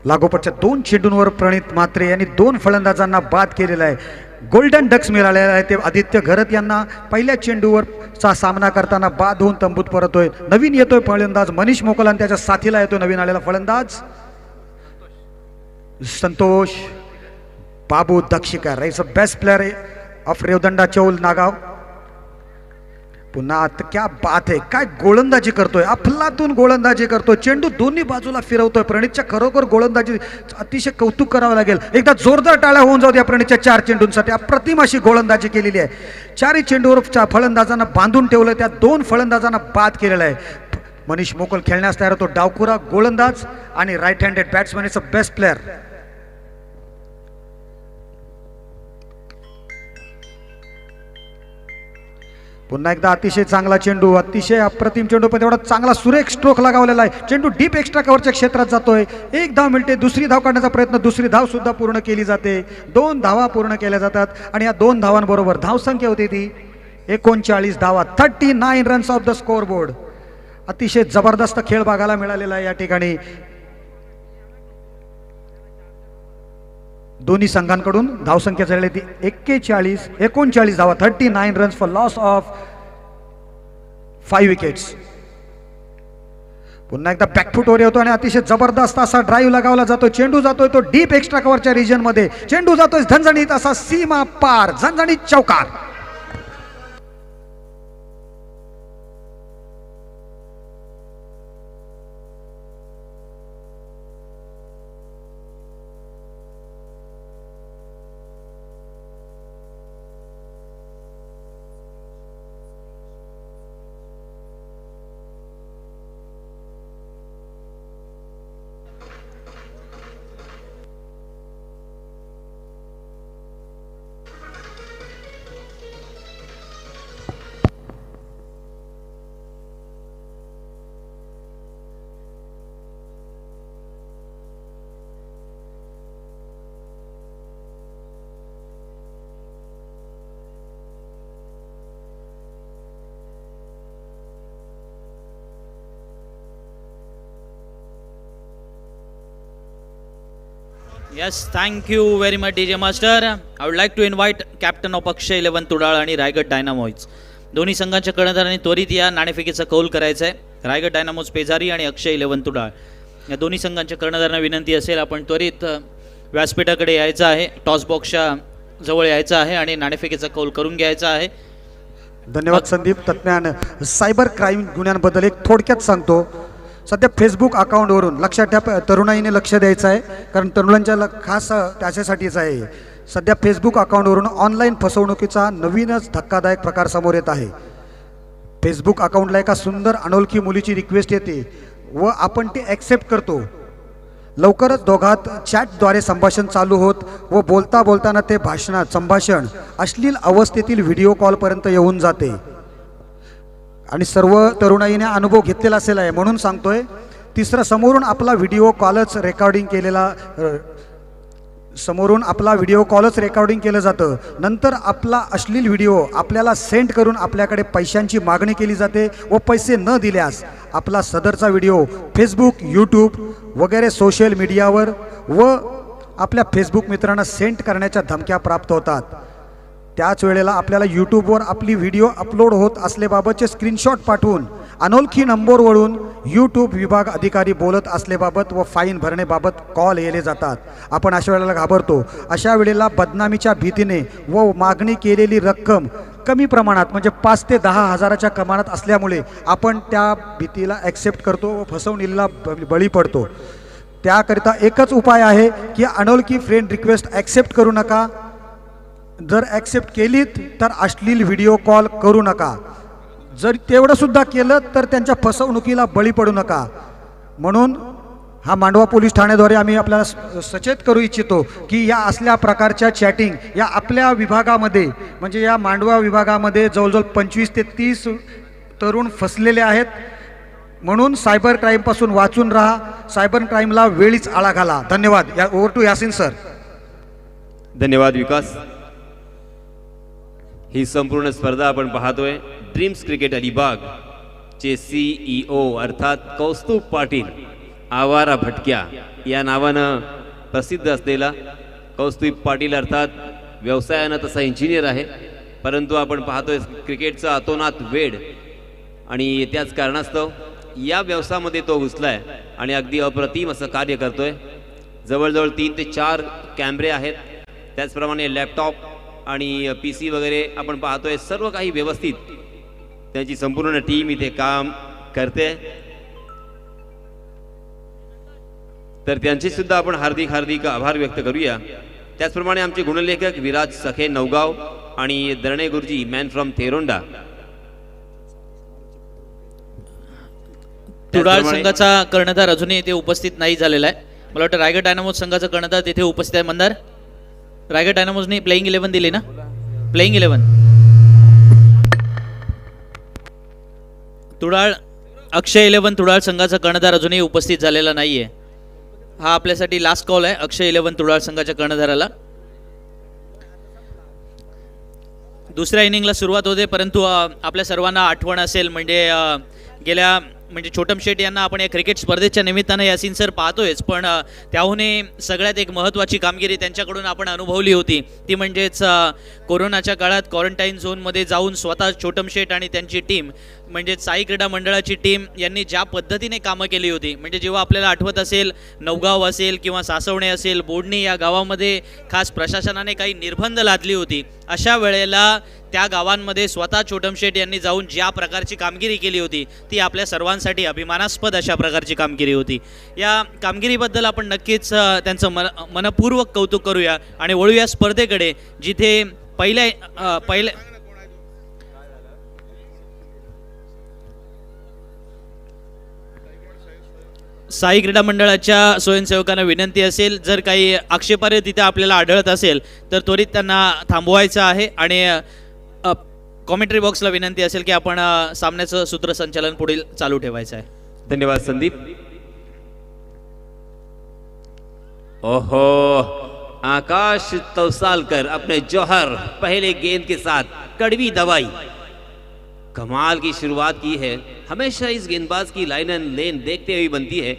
[SPEAKER 2] लागोपाठच्या 2 चेंडूंवर प्रणित म्हात्रे यांनी 2 फलंदाजांना बाद केलेला आहे. गोल्डन डक्स मिळालेला आहे. ते आदित्य घरत यांना पहिल्या चेंडूवरचा सामना करताना बाद होऊन तंबूत परतोय. नवीन येतोय फलंदाज मनीष मोकल आणि त्याच्या साथीला येतोय नवीन आलेला फलंदाज Santosh Babu Dakshikar. Is a best player of Revdanda Chaul Nagaon. पुन्हा क्या बात आहे, काय गोलंदाजी करतोय, अफलातून गोलंदाजी करतोय. चेंडू दोन्ही बाजूला फिरवतोय. प्रणितच्या खरोखर गोलंदाजी अतिशय कौतुक करावं लागेल. एकदा जोरदार टाळ्या होऊन जाऊ द्या प्रणितच्या 4 चेंडूंसाठी. अप्रतिम अशी गोलंदाजी केलेली आहे. 4ही चेंडूवर फलंदाजांना बांधून ठेवलं. त्या 2 फलंदाजांना बाद केलेला आहे. मनीष मोकल खेळण्यास तयार होतो. डावखुरा गोलंदाज आणि right handed batsman. Is a best player. पुन्हा एकदा अतिशय चांगला चेंडू, अतिशय अप्रतिम चेंडू, पण तेवढा चांगला सुरेख स्ट्रोक लगावलेला आहे. चेंडू डीप एक्स्ट्रा कव्हरच्या क्षेत्रात जातोय. एक धाव मिळते. दुसरी धाव काढण्याचा प्रयत्न, दुसरी धाव सुद्धा पूर्ण केली जाते. 2 धावा पूर्ण केल्या जातात आणि या 2 धावांबरोबर धावसंख्या होती ती 39 धावा. 39 runs off the score board. अतिशय जबरदस्त खेळ बघायला मिळालेला आहे या ठिकाणी. दोन्ही संघांकडून धावसंख्या झालेली ती 39 धावा. 39 runs for loss of 5 wickets. पुन्हा एकदा बॅकफुटवर येतो आणि अतिशय जबरदस्त असा ड्राईव्ह लगावला जातो. चेंडू जातोय तो डीप एक्स्ट्रा कव्हरच्या रिजन मध्ये. चेंडू जातोय झणझणीत असा सीमा पार, झणझणीत चौकार.
[SPEAKER 1] Yes, thank you very much DJ Master. I would like to invite Captain of Akshay 11 तुडाळ आणि रायगड डायनामोज. दोन्ही संघांच्या कर्णधारांनी त्वरित या नाणेफेकीचा कौल करायचा आहे. रायगड डायनामोज पेजारी आणि अक्षय 11 तुडाळ या दोन्ही संघांच्या कर्णधारांना विनंती असेल आपण त्वरित व्यासपीठाकडे यायचं आहे. टॉस बॉक्सच्या जवळ यायचं आहे आणि नाणेफेकीचा कौल करून घ्यायचा आहे.
[SPEAKER 2] धन्यवाद संदीप. तज्ञान सायबर क्राईम गुन्ह्यांबद्दल एक थोडक्यात सांगतो. सध्या फेसबुक अकाउंटवरून लक्षात ठेवा, तरुणाईने लक्ष द्यायचं आहे कारण तरुणांच्या खास त्याच्यासाठीच आहे. सध्या फेसबुक अकाउंटवरून ऑनलाईन फसवणुकीचा नवीनच धक्कादायक प्रकार समोर येत आहे. फेसबुक अकाउंटला एका सुंदर अनोळखी मुलीची रिक्वेस्ट येते व आपण ती ॲक्सेप्ट करतो. लवकरच दोघात चॅटद्वारे संभाषण चालू होत व बोलता बोलताना ते संभाषण अश्लील अवस्थेतील व्हिडिओ कॉलपर्यंत येऊन जाते आणि सर्व तरुणाईने अनुभव घेतलेला असेल आहे म्हणून सांगतोय. तिसरं, समोरून आपला व्हिडिओ कॉलच रेकॉर्डिंग केलं जातं. नंतर आपला अश्लील व्हिडिओ आपल्याला सेंड करून आपल्याकडे पैशांची मागणी केली जाते व पैसे न दिल्यास आपला सदरचा व्हिडिओ फेसबुक, यूट्यूब वगैरे सोशल मीडियावर व आपल्या फेसबुक मित्रांना सेंड करण्याच्या धमक्या प्राप्त होतात. त्याच वेळेला आपल्याला यूट्यूबवर आपली व्हिडिओ अपलोड होत असल्याबाबतचे स्क्रीनशॉट पाठवून अनोळखी नंबरवरून यूट्यूब विभाग अधिकारी बोलत असल्याबाबत व फाईन भरण्याबाबत कॉल येले जातात. आपण अशा वेळेला घाबरतो. अशा वेळेला बदनामीच्या भीतीने व मागणी केलेली रक्कम कमी प्रमाणात म्हणजे 5 ते 10 हजाराच्या प्रमाणात असल्यामुळे आपण त्या भीतीला ॲक्सेप्ट करतो व फसवणुकीला बळी पडतो. त्याकरिता एकच उपाय आहे की अनोळखी फ्रेंड रिक्वेस्ट ॲक्सेप्ट करू नका. जर ॲक्सेप्ट केलीत तर अश्लील व्हिडिओ कॉल करू नका. जर तेवढं सुद्धा केलं तर त्यांच्या फसवणुकीला बळी पडू नका. म्हणून हा मांडवा पोलीस ठाण्याद्वारे आम्ही आपल्याला सचेत करू इच्छितो की या असल्या प्रकारच्या चॅटिंग या आपल्या विभागामध्ये म्हणजे या मांडवा विभागामध्ये जवळजवळ 25 ते 30 तरुण फसलेले आहेत. म्हणून सायबर क्राईमपासून वाचून राहा. सायबर क्राईमला वेळीच आळा घाला. धन्यवाद. Over to Yasin sir.
[SPEAKER 3] धन्यवाद विकास. ही संपूर्ण स्पर्धा आपण पाहतोय ड्रीम्स क्रिकेट अलिबाग चे CEO अर्थात कौस्तुभ पाटील आवारा भटक्या या नावानं प्रसिद्ध असलेला कौस्तुभ पाटील अर्थात व्यवसायानं तसा इंजिनियर आहे परंतु आपण पाहतोय क्रिकेटचा अतोनात वेड आणि त्याच कारणास्तव या व्यवसायामध्ये तो घुसलाय आणि अगदी अप्रतिम असं कार्य करतोय. जवळजवळ 3 ते 4 कॅमेरे आहेत. त्याचप्रमाणे लॅपटॉप आणि PC वगैरे आपण पाहतोय सर्व काही व्यवस्थित त्यांची संपूर्ण टीम इथे काम करते. तर त्यांचे सुद्धा आपण हार्दिक आभार व्यक्त करूया. त्याचप्रमाणे आमचे गुणलेखक विराज सखे नवगाव आणि दरणे गुरुजी मॅन फ्रॉम थेरोंडा.
[SPEAKER 1] तुडाळ संघाचा कर्णधार अजूनही इथे उपस्थित नाही झालेला आहे. मला वाटतं रायगड डायनामोज संघाचा कर्णधार तिथे उपस्थित आहे. मंदार, रायगड डायनामोजने प्लेइंग 11 दिली ना? प्लेइंग 11 तुडाळ अक्षय 11 तुडाळ संघाचा कर्णधार अजूनही उपस्थित झालेला नाहीये. हा आपल्यासाठी लास्ट कॉल आहे अक्षय 11 तुडाळ संघाच्या कर्णधाराला. दुसऱ्या इनिंगला सुरुवात होते, परंतु आपल्या सर्वांना आठवण असेल गेल्या छोटम शेट यांना आपण या क्रिकेट स्पर्धेच्या निमित्तानं यासिन सर पाहतोयच, पण त्याहूनही सगळ्यात एक महत्त्वाची कामगिरी त्यांच्याकडून आपण अनुभवली होती, ती म्हणजेच कोरोनाच्या काळात क्वारंटाईन झोनमध्ये जाऊन स्वतः छोटम शेट आणि त्यांची टीम साई क्रीडा मंडळाची टीम यांनी ज्या पद्धतीने कामं केली होती. जेव्हा आपल्याला आठवत असेल नवगाव असेल किंवा सासवणे असेल, बोडणी या गावामध्ये खास प्रशासनाने काही निर्बंध लादली होती, अशा वेळेला त्या गावांमध्ये स्वतः छोटम शेट यांनी जाऊन ज्या प्रकारची कामगिरी केली होती ती आपल्या सर्वांसाठी अभिमानास्पद अशा प्रकारची कामगिरी होती. या कामगिरीबद्दल आपण नक्कीच त्यांचं मनपूर्वक कौतुक करूया आणि वळूया स्पर्धेकडे, जिथे पहिले साई क्रीडा मंडळाच्या स्वयंसेवकांना विनंती असेल, जर काही आक्षेपार्ह तिथे आपल्याला आढळत असेल तर त्वरित त्यांना थांबवायचं आहे आणि कॉमेंट्री बॉक्सला विनंती असेल की आपण सामन्याचं सूत्रसंचालन पुढील चालू ठेवायचं आहे.
[SPEAKER 3] धन्यवाद संदीप. ओहो, आकाश तौसालकर अपने जौहर पहले गेंद के साथ कड़वी दवाई, कमाल की शुरुआत की है. हमेशा इस गेंदबाज की लाइन एंड लेन देखते हुए बनती है.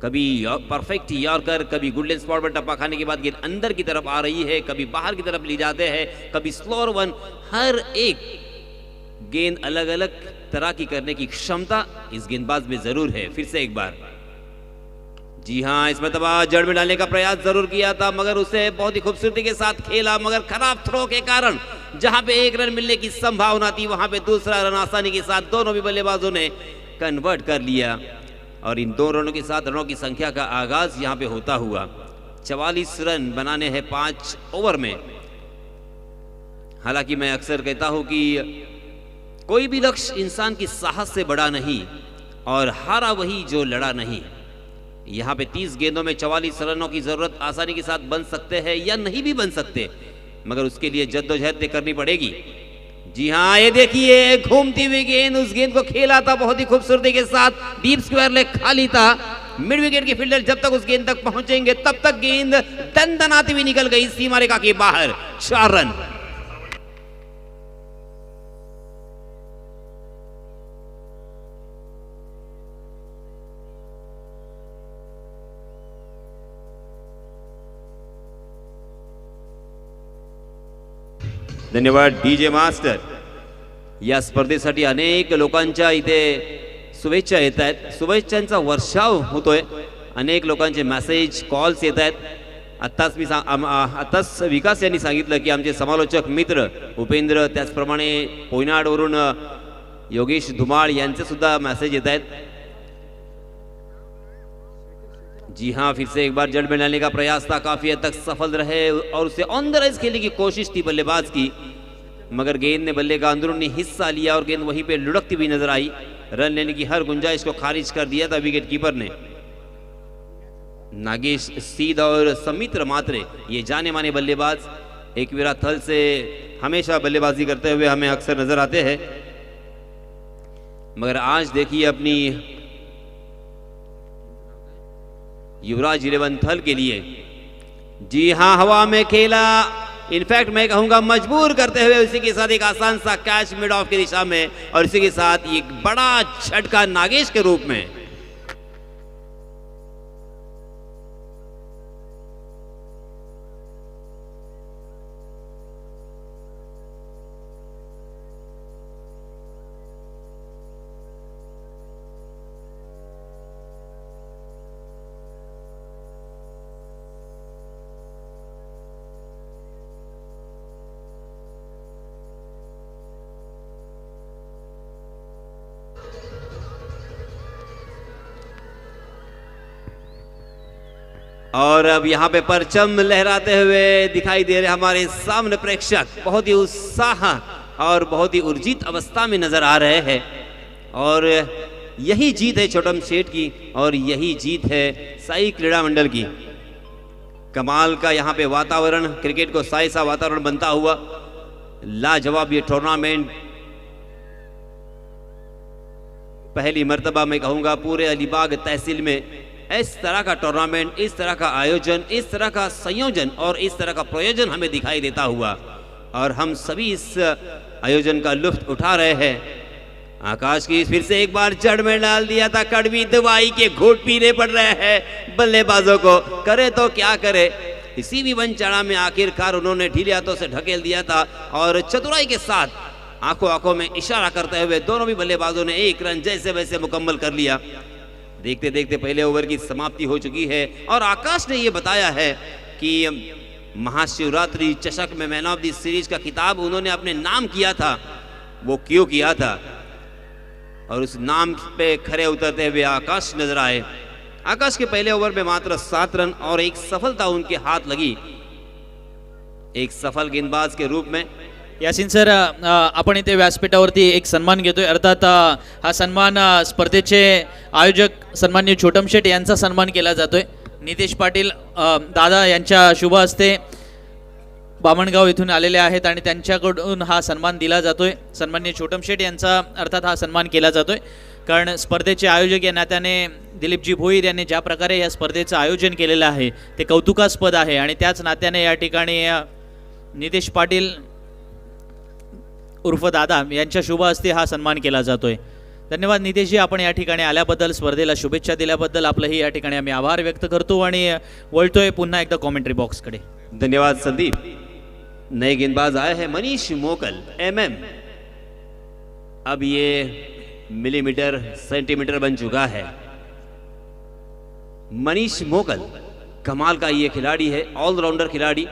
[SPEAKER 3] कभी परफेक्ट यॉर्कर, कभी गोल्डन स्पॉट पर टप्पा खाने के बाद गेंद अंदर की तरफ आ रही है, कभी बाहर की तरफ ले जाते हैं, कभी स्लोअर वन. हर एक गेंद अलग अलग तरह की करने की क्षमता इस गेंदबाज में जरूर है. फिर से एक बार, जी हाँ, इस मरतबा जड़ में डालने का प्रयास जरूर किया था, मगर उसे बहुत ही खूबसूरती के साथ खेला, मगर खराब थ्रो के कारण जहां पे एक रन मिलने की संभावना थी वहां पे दूसरा रन आसानी के साथ दोनों भी बल्लेबाजों ने कन्वर्ट कर लिया. और इन 2 रनों के साथ रनों की संख्या का आगाज यहां पे होता हुआ 44 रन बनाने हैं 5 ओवर में. हालांकि मैं अक्सर कहता हूं कि कोई भी लक्ष्य इंसान की साहस से बड़ा नहीं, और हारा वही जो लड़ा नहीं. यहां पे 30 गेंदों में 44 रनों की जरूरत आसानी के साथ बन सकते हैं या नहीं भी बन सकते, मगर उसके लिए जद्दोजहद करनी पड़ेगी. जी हाँ, ये देखिए घूमती हुई गेंद, उस गेंद को खेला था बहुत ही खूबसूरती के साथ. डीप स्क्वायर लेग खाली था. मिड विकेट के फील्डर जब तक उस गेंद तक पहुंचेंगे तब तक गेंद दनदनाती हुई निकल गई सीमा रेखा के बाहर. 4 रन. धन्यवाद डीजे मास्टर. या स्पर्धेसाठी अनेक लोकांच्या इथे शुभेच्छा येत आहेत. शुभेच्छांचा वर्षाव होतोय. अनेक लोकांचे मेसेज, कॉल्स येत आहेत. आत्ताच विकास यांनी सांगितलं की आमचे समालोचक मित्र उपेंद्र, त्याचप्रमाणे पोयनाडवरून योगेश धुमाळ यांचे सुद्धा मेसेज येत आहेत. जी हाँ, फिर से एक बार जड़ में डालने का प्रयास था, काफी हद तक सफल रहे और उसे ऑन द रेस खेलने की कोशिश थी बल्लेबाज की, मगर गेंद ने बल्ले का अंदरूनी हिस्सा लिया और गेंद वहीं पे लुढ़कती हुई नजर आई. रन लेने की हर गुंजाइश को खारिज कर दिया था विकेट कीपर ने. नागेश सीध और समित्र मात्रे, ये जाने माने बल्लेबाज, एकवीरा थल से हमेशा बल्लेबाजी करते हुए हमें अक्सर नजर आते हैं, मगर आज देखिए अपनी युवराज 11 थल के लिए, जी हां, हवा में खेला. इनफैक्ट मैं कहूंगा मजबूर करते हुए उसी के साथ एक आसान सा कैच मिड ऑफ की दिशा में, और इसी के साथ एक बड़ा झटका नागेश के रूप में. और अब यहाँ पे परचम लहराते हुए दिखाई दे रहे हमारे सामने प्रेक्षक, बहुत ही उत्साह और बहुत ही ऊर्जित अवस्था में नजर आ रहे हैं. और यही जीत है छोटम शेठ की, और यही जीत है साई क्रीड़ा मंडल की. कमाल का यहाँ पे वातावरण, क्रिकेट को साई सा वातावरण बनता हुआ लाजवाब ये टूर्नामेंट पहली मर्तबा मैं कहूँगा पूरे अलीबाग तहसील में इस तरह का टूर्नामेंट, इस तरह का आयोजन, इस तरह का संयोजन और इस तरह का प्रयोजन हमें दिखाई देता हुआ, और हम सभी इस आयोजन का लुत्फ उठा रहे हैं। आकाश की फिर से एक बार जड़ में डाल दिया था, कड़वी दवाई के घूंट पीने पड़ रहे हैं बल्लेबाजों को, करे तो क्या करे। इसी भी वंचना में आखिरकार उन्होंने ढीले हाथों से ढकेल दिया था और चतुराई के साथ आंखों आंखों में इशारा करते हुए दोनों भी बल्लेबाजों ने एक रन जैसे वैसे मुकम्मल कर लिया। देखते देखते पहले ओवर की समाप्ति हो चुकी है और आकाश ने यह बताया है कि महाशिवरात्रि चषक में मैन ऑफ द सीरीज का खिताब उन्होंने अपने नाम किया था। वो क्यों किया था और उस नाम पे खरे उतरते हुए आकाश नजर आए। आकाश के पहले ओवर में मात्र 7 रन और एक सफलता उनके हाथ लगी। एक सफल गेंदबाज के रूप में
[SPEAKER 1] यासिन सर, आपण इथे व्यासपीठावरती एक सन्मान घेतोय। अर्थात हा सन्मान स्पर्धेचे आयोजक सन्माननीय छोटम शेट यांचा सन्मान केला जातोय। नितेश पाटील दादा यांच्या शुभ हस्ते बामणगाव इथून आलेले आहेत आणि त्यांच्याकडून हा सन्मान दिला जातोय। सन्माननीय छोटम शेट यांचा अर्थात हा सन्मान केला जातोय, कारण स्पर्धेचे आयोजक या नात्याने दिलीपजी भोईर यांनी ज्या प्रकारे या स्पर्धेचं आयोजन केलेलं आहे ते कौतुकास्पद आहे आणि त्याच नात्याने या ठिकाणी नितेश पाटील उर्फ दादा यांच्या शुभ हस्ते हा सन्मान केला जातोय। धन्यवाद नितेशजी, आपण या ठिकाणी आल्याबद्दल, स्पर्धेला शुभेच्छा दिल्याबद्दल आपलंही या ठिकाणी आम्ही आभार व्यक्त करतो आणि वळतोय पुन्हा एकदा कॉमेंट्री बॉक्सकडे।
[SPEAKER 3] धन्यवाद संदीप। नए गेंदबाज आए हैं मनीष मोकल MM। अब ये मिलीमीटर सेंटीमीटर बन चुका है। मनीष मोकल कमाल का ये खिलाड़ी है, ऑलराउंडर खिलाड़ी।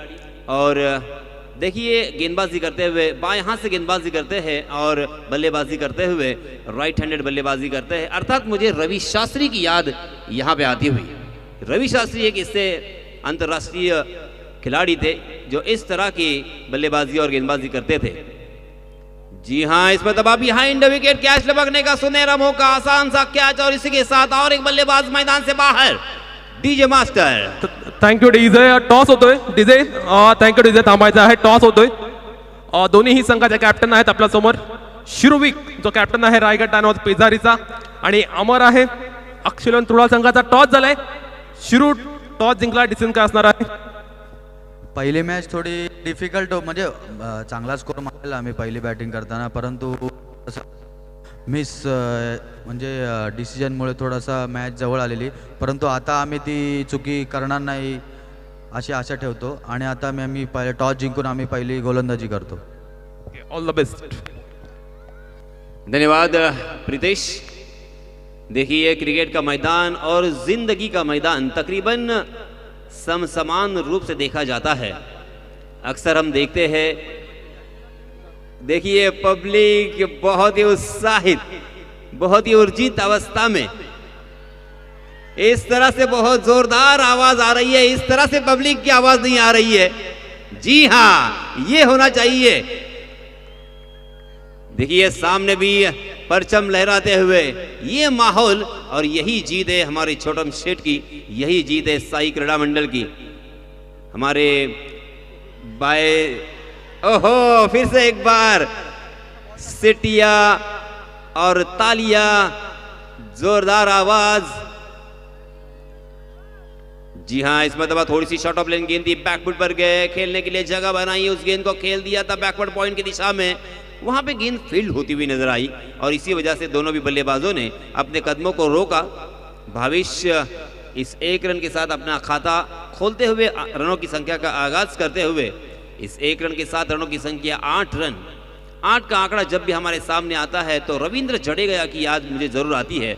[SPEAKER 3] और देखिए गेंदबाजी करते हुए बाएं हाथ से गेंदबाजी करते हैं और बल्लेबाजी करते हुए राइट हैंडेड बल्लेबाजी करते हैं। अर्थात मुझे रवि शास्त्री की याद यहाँ पे आती हुई। रवि शास्त्री एक इससे अंतर्राष्ट्रीय खिलाड़ी थे जो इस तरह की बल्लेबाजी और गेंदबाजी करते थे। जी हाँ, इसमें दबा बिहाइंड विकेट कैच लपकने का सुनहरा मौका, आसान सा कैच और इसी के साथ और एक बल्लेबाज मैदान से बाहर। DJ master
[SPEAKER 4] thank you DJ. Toss होतोय डीजे, थँक्यू डीजे, थांबायचं आहे। टॉस होतोय, दोन्हीही संघाचे कॅप्टन आहेत आपल्या समोर। शिरुविक जो कॅप्टन आहे रायगड डायनामोज पेजारीचा आणि अमर आहे अक्षलन तुळा संघाचा। टॉस झालाय, शिरू टॉस जिंकला, डिसिजन काय असणार आहे?
[SPEAKER 5] पहिली मॅच थोडी डिफिकल्ट म्हणजे चांगला स्कोर मारलेला आम्ही पहिली बॅटिंग करताना, परंतु मिस म्हणजे डिसिजनमुळे थोडासा मॅच जवळ आलेली, परंतु आता आम्ही ती चुकी करणार नाही अशी आशा ठेवतो आणि आता आम्ही पहिले टॉस जिंकून आम्ही पहिली गोलंदाजी करतो।
[SPEAKER 4] All the best.
[SPEAKER 3] धन्यवाद प्रीतेश। देखिए क्रिकेट का मैदान और जिंदगी का मैदान तकरीबन समसमान रूप से देखा जाता है। अक्सर हम देखते हैं, देखिए पब्लिक बहुत ही उत्साहित, बहुत ही ऊर्जित अवस्था में, इस तरह से बहुत जोरदार आवाज आ रही है, इस तरह से पब्लिक की आवाज नहीं आ रही है। जी हाँ, ये होना चाहिए। देखिए सामने भी परचम लहराते हुए ये माहौल, और यही जीत है हमारे छोटम शेठ की, यही जीत है साई क्रीड़ा मंडल की। हमारे बाय ओहो, फिर से एक बार सिटिया और तालिया, जोरदार आवाज। जी हाँ, इस मरतबा थोड़ी सी शॉर्ट ऑफ लेन गेंद थी, बैकफुट पर गए, खेलने के लिए जगह बनाई, उस गेंद को खेल दिया था बैकवर्ड पॉइंट की दिशा में। वहां पे गेंद फील्ड होती हुई नजर आई और इसी वजह से दोनों भी बल्लेबाजों ने अपने कदमों को रोका। भविष्य इस 1 रन के साथ अपना खाता खोलते हुए रनों की संख्या का आगाज करते हुए, इस 1 रन के साथ रनों की संख्या 8 रन। 8 का आंकड़ा जब भी हमारे सामने आता है तो रविंद्र जडेजा की याद मुझे जरूर आती है,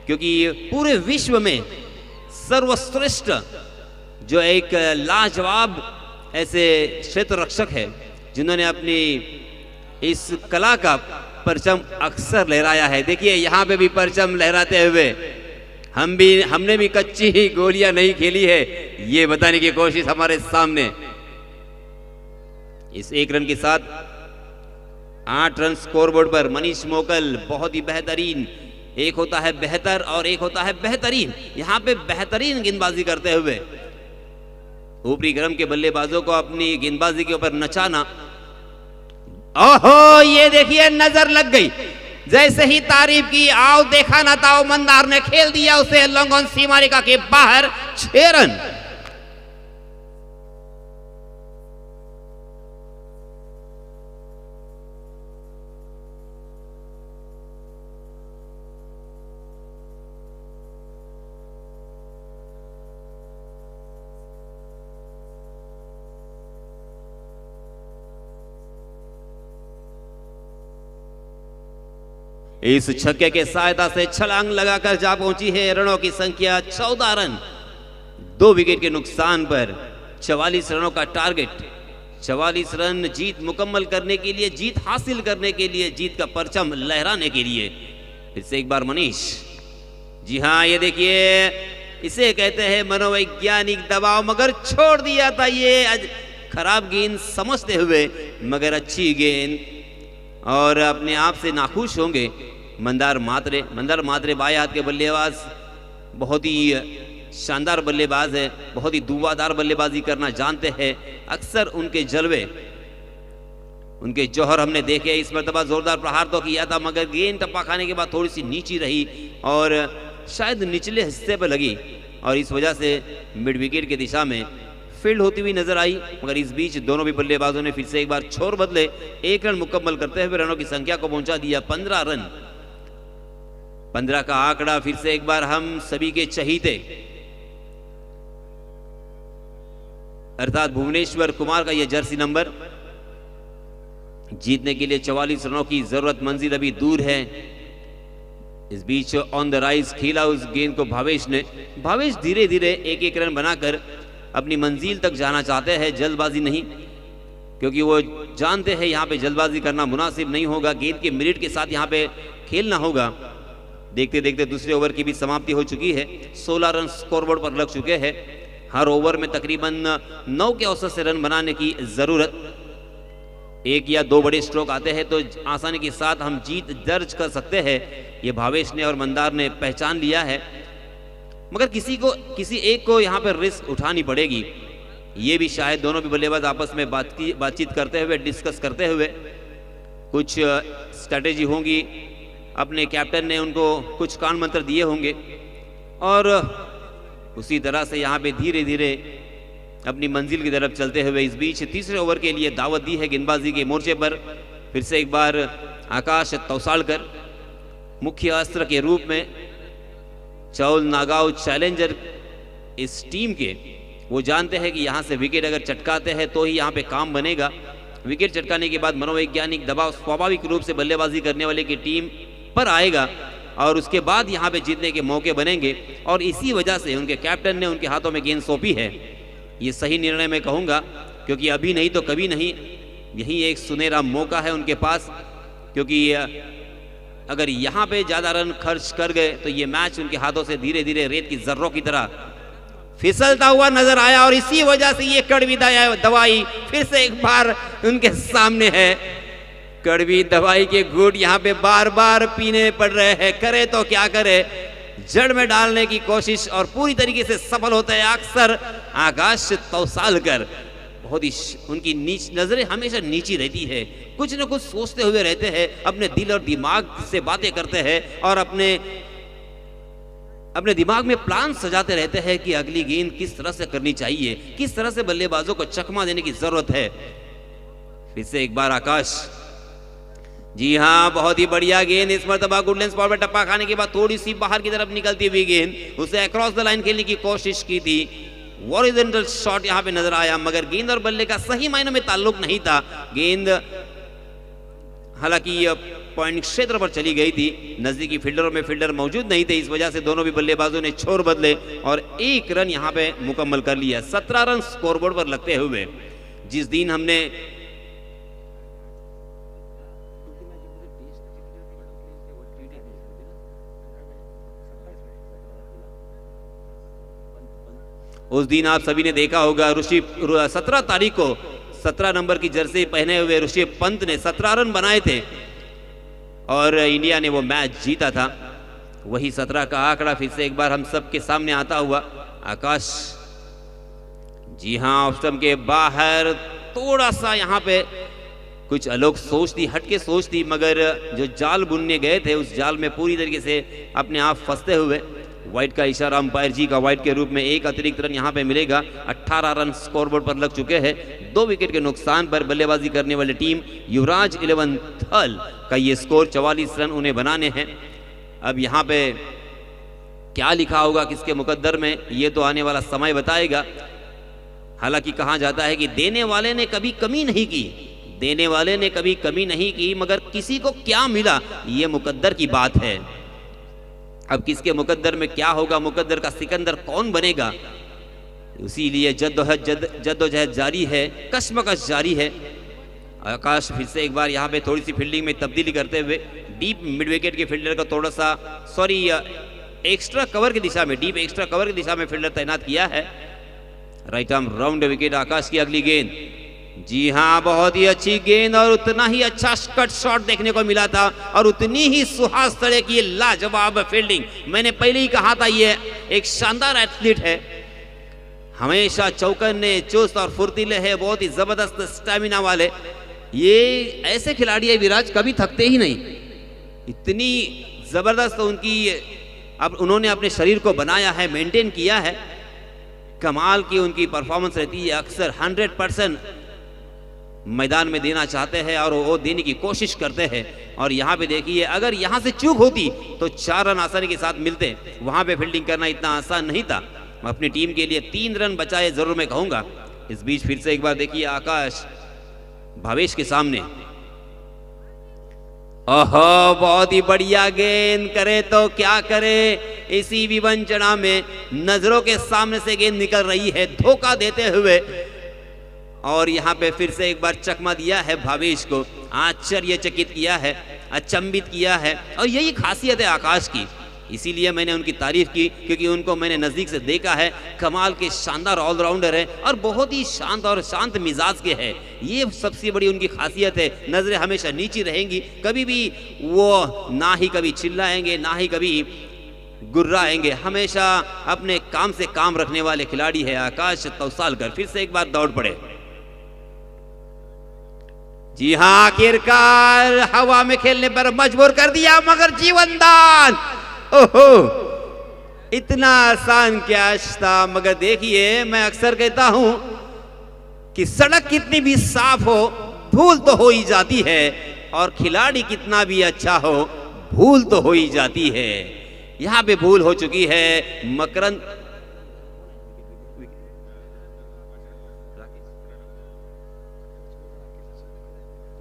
[SPEAKER 3] क्योंकि पूरे विश्व में सर्वश्रेष्ठ जो एक लाजवाब ऐसे क्षेत्र रक्षक है जिन्होंने अपनी इस कला का परचम अक्सर लहराया है। देखिए यहाँ पे भी परचम लहराते हुए हमने भी कच्ची ही गोलियां नहीं खेली है, ये बताने की कोशिश हमारे सामने। इस 1 रन के साथ 8 रन स्कोरबोर्ड पर मनीष मोकल बहुत ही बेहतरीन, एक होता है बेहतर और एक होता है बेहतरीन। यहाँ पे बेहतरीन गेंदबाजी करते हुए ऊपरी क्रम के बल्लेबाजों को अपनी गेंदबाजी के ऊपर नचाना। ओहो, ये देखिए नजर लग गई, जैसे ही तारीफ की, आओ देखा ना ताओ, मंदार ने खेल दिया उसे लॉन्ग ऑन सीमा रेखा के बाहर, 6 रन। इस छक्के के सहायता से छलांग लगाकर जा पहुंची है, रनों की संख्या 14 रन, 2 विकेट के नुकसान पर 44 रनों का टारगेट। 44 रन जीत मुकम्मल करने के लिए, जीत हासिल करने के लिए, जीत का परचम लहराने के लिए। फिर से एक बार मनीष, जी हाँ ये देखिए, इसे कहते हैं मनोवैज्ञानिक दबाव, मगर छोड़ दिया था ये खराब गेंद समझते हुए, मगर अच्छी गेंद और अपने आप से नाखुश होंगे मंदार मात्रे बाएं हाथ के बल्लेबाज, बहुत ही शानदार बल्लेबाज है, बहुत ही धुआंधार बल्लेबाजी करना जानते हैं। अक्सर उनके जलवे, उनके जौहर हमने देखे। इस मरतबा जोरदार प्रहार तो किया था, मगर गेंद टप्पा खाने के बाद थोड़ी सी नीची रही और शायद निचले हिस्से पर लगी और इस वजह से मिड विकेट की दिशा में फील्ड होती हुई नजर आई। मगर इस बीच दोनों भी बल्लेबाजों ने फिर से एक बार छोर बदले, 1 रन मुकम्मल करते हुए रनों की संख्या को पहुंचा दिया 15 रन। 15 का आंकड़ा फिर से एक बार हम सभी के चहीते अर्थात भुवनेश्वर कुमार का यह जर्सी नंबर। जीतने के लिए 44 रनों की जरूरत, मंजिल अभी दूर है। इस बीच ऑन द राइज खेला उस गेंद को भावेश ने। भावेश धीरे धीरे 1-1 रन बनाकर अपनी मंजिल तक जाना चाहते हैं, जल्दबाजी नहीं, क्योंकि वो जानते हैं यहाँ पे जल्दबाजी करना मुनासिब नहीं होगा, गेंद के मिनट के साथ यहाँ पे खेलना होगा। देखते देखते दूसरे ओवर की भी समाप्ति हो चुकी है, 16 रन स्कोरबोर्ड पर लग चुके हैं। हर ओवर में तकरीबन 9 के औसत से रन बनाने की जरूरत। 1 या 2 बड़े स्ट्रोक आते हैं तो आसानी के साथ हम जीत दर्ज कर सकते हैं, ये भावेश ने और मंदार ने पहचान लिया है। मगर किसी एक को यहाँ पर रिस्क उठानी पड़ेगी। ये भी शायद दोनों भी बल्लेबाज आपस में बातचीत करते हुए, डिस्कस करते हुए कुछ स्ट्रेटेजी होंगी। अपने कैप्टन ने उनको कुछ कान मंत्र दिए होंगे और उसी तरह से यहाँ पे धीरे धीरे अपनी मंजिल की तरफ चलते हुए इस बीच तीसरे ओवर के लिए दावत दी है गेंदबाजी के मोर्चे पर। फिर से एक बार आकाश तौसालकर मुख्य अस्त्र के रूप में चौल नागांव चैलेंजर इस टीम के, वो जानते हैं कि यहाँ से विकेट अगर चटकाते हैं तो ही यहाँ पे काम बनेगा। विकेट चटकाने के बाद मनोवैज्ञानिक दबाव स्वाभाविक रूप से बल्लेबाजी करने वाले की टीम पर आएगा और उसके बाद यहाँ पे जीतने के मौके बनेंगे। और इसी वजह से उनके कैप्टन ने उनके हाथों में गेंद सौंपी है। ये सही निर्णय मैं कहूँगा, क्योंकि अभी नहीं तो कभी नहीं, यही एक सुनहरा मौका है उनके पास। क्योंकि अगर यहाँ पे ज़्यादा रन खर्च कर गए तो ये मैच उनके हाथों से धीरे धीरे रेत की जर्रों की तरह फिसलता हुआ नजर आया। और इसी वजह से ये कड़वी दवाई फिर से एक बार उनके सामने है। कड़वी दवाई के घूंट यहाँ पे बार बार पीने पड़ रहे हैं, करे तो क्या करे, जड़ में डालने की कोशिश और पूरी तरीके से सफल होता है अक्सर आकाश तौसालकर। बहुत ही उनकी नजरें हमेशा नीची रहती है, कुछ न कुछ सोचते हुए रहते हैं, अपने दिल और दिमाग से बातें करते हैं और अपने दिमाग में प्लान सजाते रहते हैं कि अगली गेंद किस तरह से करनी चाहिए, किस तरह से बल्लेबाजों को चकमा देने की जरूरत है। फिर से एक बार आकाश, जी हाँ बहुत ही बढ़िया गेंद। इस मरतबा गुडलैंड स्पॉट पर टप्पा खाने के बाद थोड़ी सी बाहर की तरफ निकलती हुई गेंद, उसे अक्रॉस द लाइन खेलने की कोशिश की थी। हॉरिजॉन्टल शॉट यहाँ पे नजर आया, मगर गेंद और बल्ले का सही मायने में ताल्लुक नहीं था। गेंद हालांकि पॉइंट क्षेत्र पर चली गई थी, नजदीकी फील्डरों में फील्डर मौजूद नहीं थे, इस वजह से दोनों भी बल्लेबाजों ने छोर बदले और 1 रन यहाँ पे मुकम्मल कर लिया। 17 रन स्कोरबोर्ड पर लगते हुए जिस दिन हमने उस दिन आप सभी ने देखा होगा 17 तारीख को 17 नंबर की जर्सी पहने हुए ऋषभ पंत ने 17 रन बनाए थे और इंडिया ने वो मैच जीता था। वही 17 का आंकड़ा फिर से एक बार हम सबके सामने आता हुआ। आकाश, जी हाँ ऑफ स्टंप के बाहर थोड़ा सा यहाँ पे कुछ अलग सोच थी, हटके सोच थी, मगर जो जाल बुनने गए थे उस जाल में पूरी तरीके से अपने आप फंसते हुए वाइट का इशारा अंपायर जी का वाइट के रूप में एक अतिरिक्त रन यहाँ पे मिलेगा। 18 रन स्कोरबोर्ड पर लग चुके हैं। 2 विकेट के नुकसान पर बल्लेबाजी करने वाली टीम युवराज 11 थल का ये स्कोर 44 रन उन्हें बनाने हैं। अब यहाँ पे क्या लिखा होगा किसके मुकद्दर में, ये तो आने वाला समय बताएगा। हालांकि कहा जाता है कि देने वाले ने कभी कमी नहीं की, देने वाले ने कभी कमी नहीं की, मगर किसी को क्या मिला ये मुकद्दर की बात है। अब किसके मुकद्दर में क्या होगा, मुकद्दर का सिकंदर कौन बनेगा, इसीलिए जद्दोजहद जारी है, कशमकश जारी है। आकाश फिर से एक बार यहाँ पे थोड़ी सी फील्डिंग में तब्दीली करते हुए डीप मिड विकेट के फील्डर का थोड़ा सा एक्स्ट्रा कवर की दिशा में, डीप एक्स्ट्रा कवर की दिशा में फील्डर तैनात किया है। Right arm round wicket. Akash की अगली गेंद, जी हाँ बहुत ही अच्छी गेंद और उतना ही अच्छा कट शॉट देखने को मिला था और उतनी ही सुहास तड़े की लाजवाब फील्डिंग। मैंने पहले ही कहा था ये एक शानदार एथलीट है, हमेशा चौकन्ने चुस्त और फुर्तीले है, बहुत ही जबरदस्त स्टैमिना वाले। ये ऐसे खिलाड़ी है विराज, कभी थकते ही नहीं, इतनी जबरदस्त उनकी अब उन्होंने अपने शरीर को बनाया है, मेंटेन किया है। कमाल की उनकी परफॉर्मेंस रहती है, अक्सर 100% मैदान में देना चाहते हैं और वो देने की कोशिश करते हैं। और यहाँ पे देखिए, अगर यहाँ से चूक होती तो 4 रन आसानी के साथ मिलते। वहां पे फील्डिंग करना इतना आसान नहीं था। अपनी टीम के लिए 3 रन बचाए जरूर मैं कहूंगा। इस बीच फिर से एक बार देखिए आकाश भावेश के सामने, ओहो बहुत ही बढ़िया गेंद, करे तो क्या करे, इसी विवंचना में नजरों के सामने से गेंद निकल रही है धोखा देते हुए। और यहाँ पे फिर से एक बार चकमा दिया है भावेश को, आश्चर्यचकित किया है, अचंभित किया है। और यही खासियत है आकाश की, इसीलिए मैंने उनकी तारीफ की, क्योंकि उनको मैंने नज़दीक से देखा है। कमाल के शानदार ऑलराउंडर है और बहुत ही शांत और शांत मिजाज के हैं। ये सबसे बड़ी उनकी खासियत है। नज़रें हमेशा नीची रहेंगी, कभी भी वो ना ही कभी चिल्लाएंगे ना ही कभी गुर्राएंगे, हमेशा अपने काम से काम रखने वाले खिलाड़ी है आकाश तौसालकर। फिर से एक बार दौड़ पड़े, जी हाँ आखिरकार हवा में खेलने पर मजबूर कर दिया, मगर जीवनदान, ओहो इतना आसान कैच था। मगर देखिए मैं अक्सर कहता हूं कि सड़क कितनी भी साफ हो भूल तो हो ही जाती है, और खिलाड़ी कितना भी अच्छा हो भूल तो हो ही जाती है। यहां पे भूल हो चुकी है मकरंद,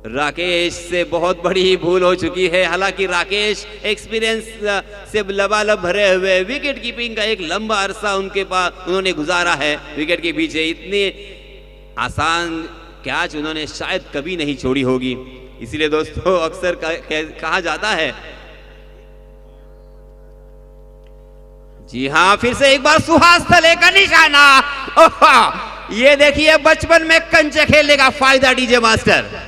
[SPEAKER 3] राकेश से बहुत बड़ी भूल हो चुकी है। हालांकि राकेश एक्सपीरियंस से लबालब भरे हुए, विकेट कीपिंग का एक लंबा अरसा उनके पास उन्होंने गुजारा है विकेट के पीछे। इतनी आसान कैच उन्होंने शायद कभी नहीं छोड़ी होगी। इसीलिए दोस्तों अक्सर कहा जाता है, जी हाँ फिर से एक बार सुहास तले का निशाना। ये देखिए बचपन में कंचे खेलने का फायदा डीजे मास्टर।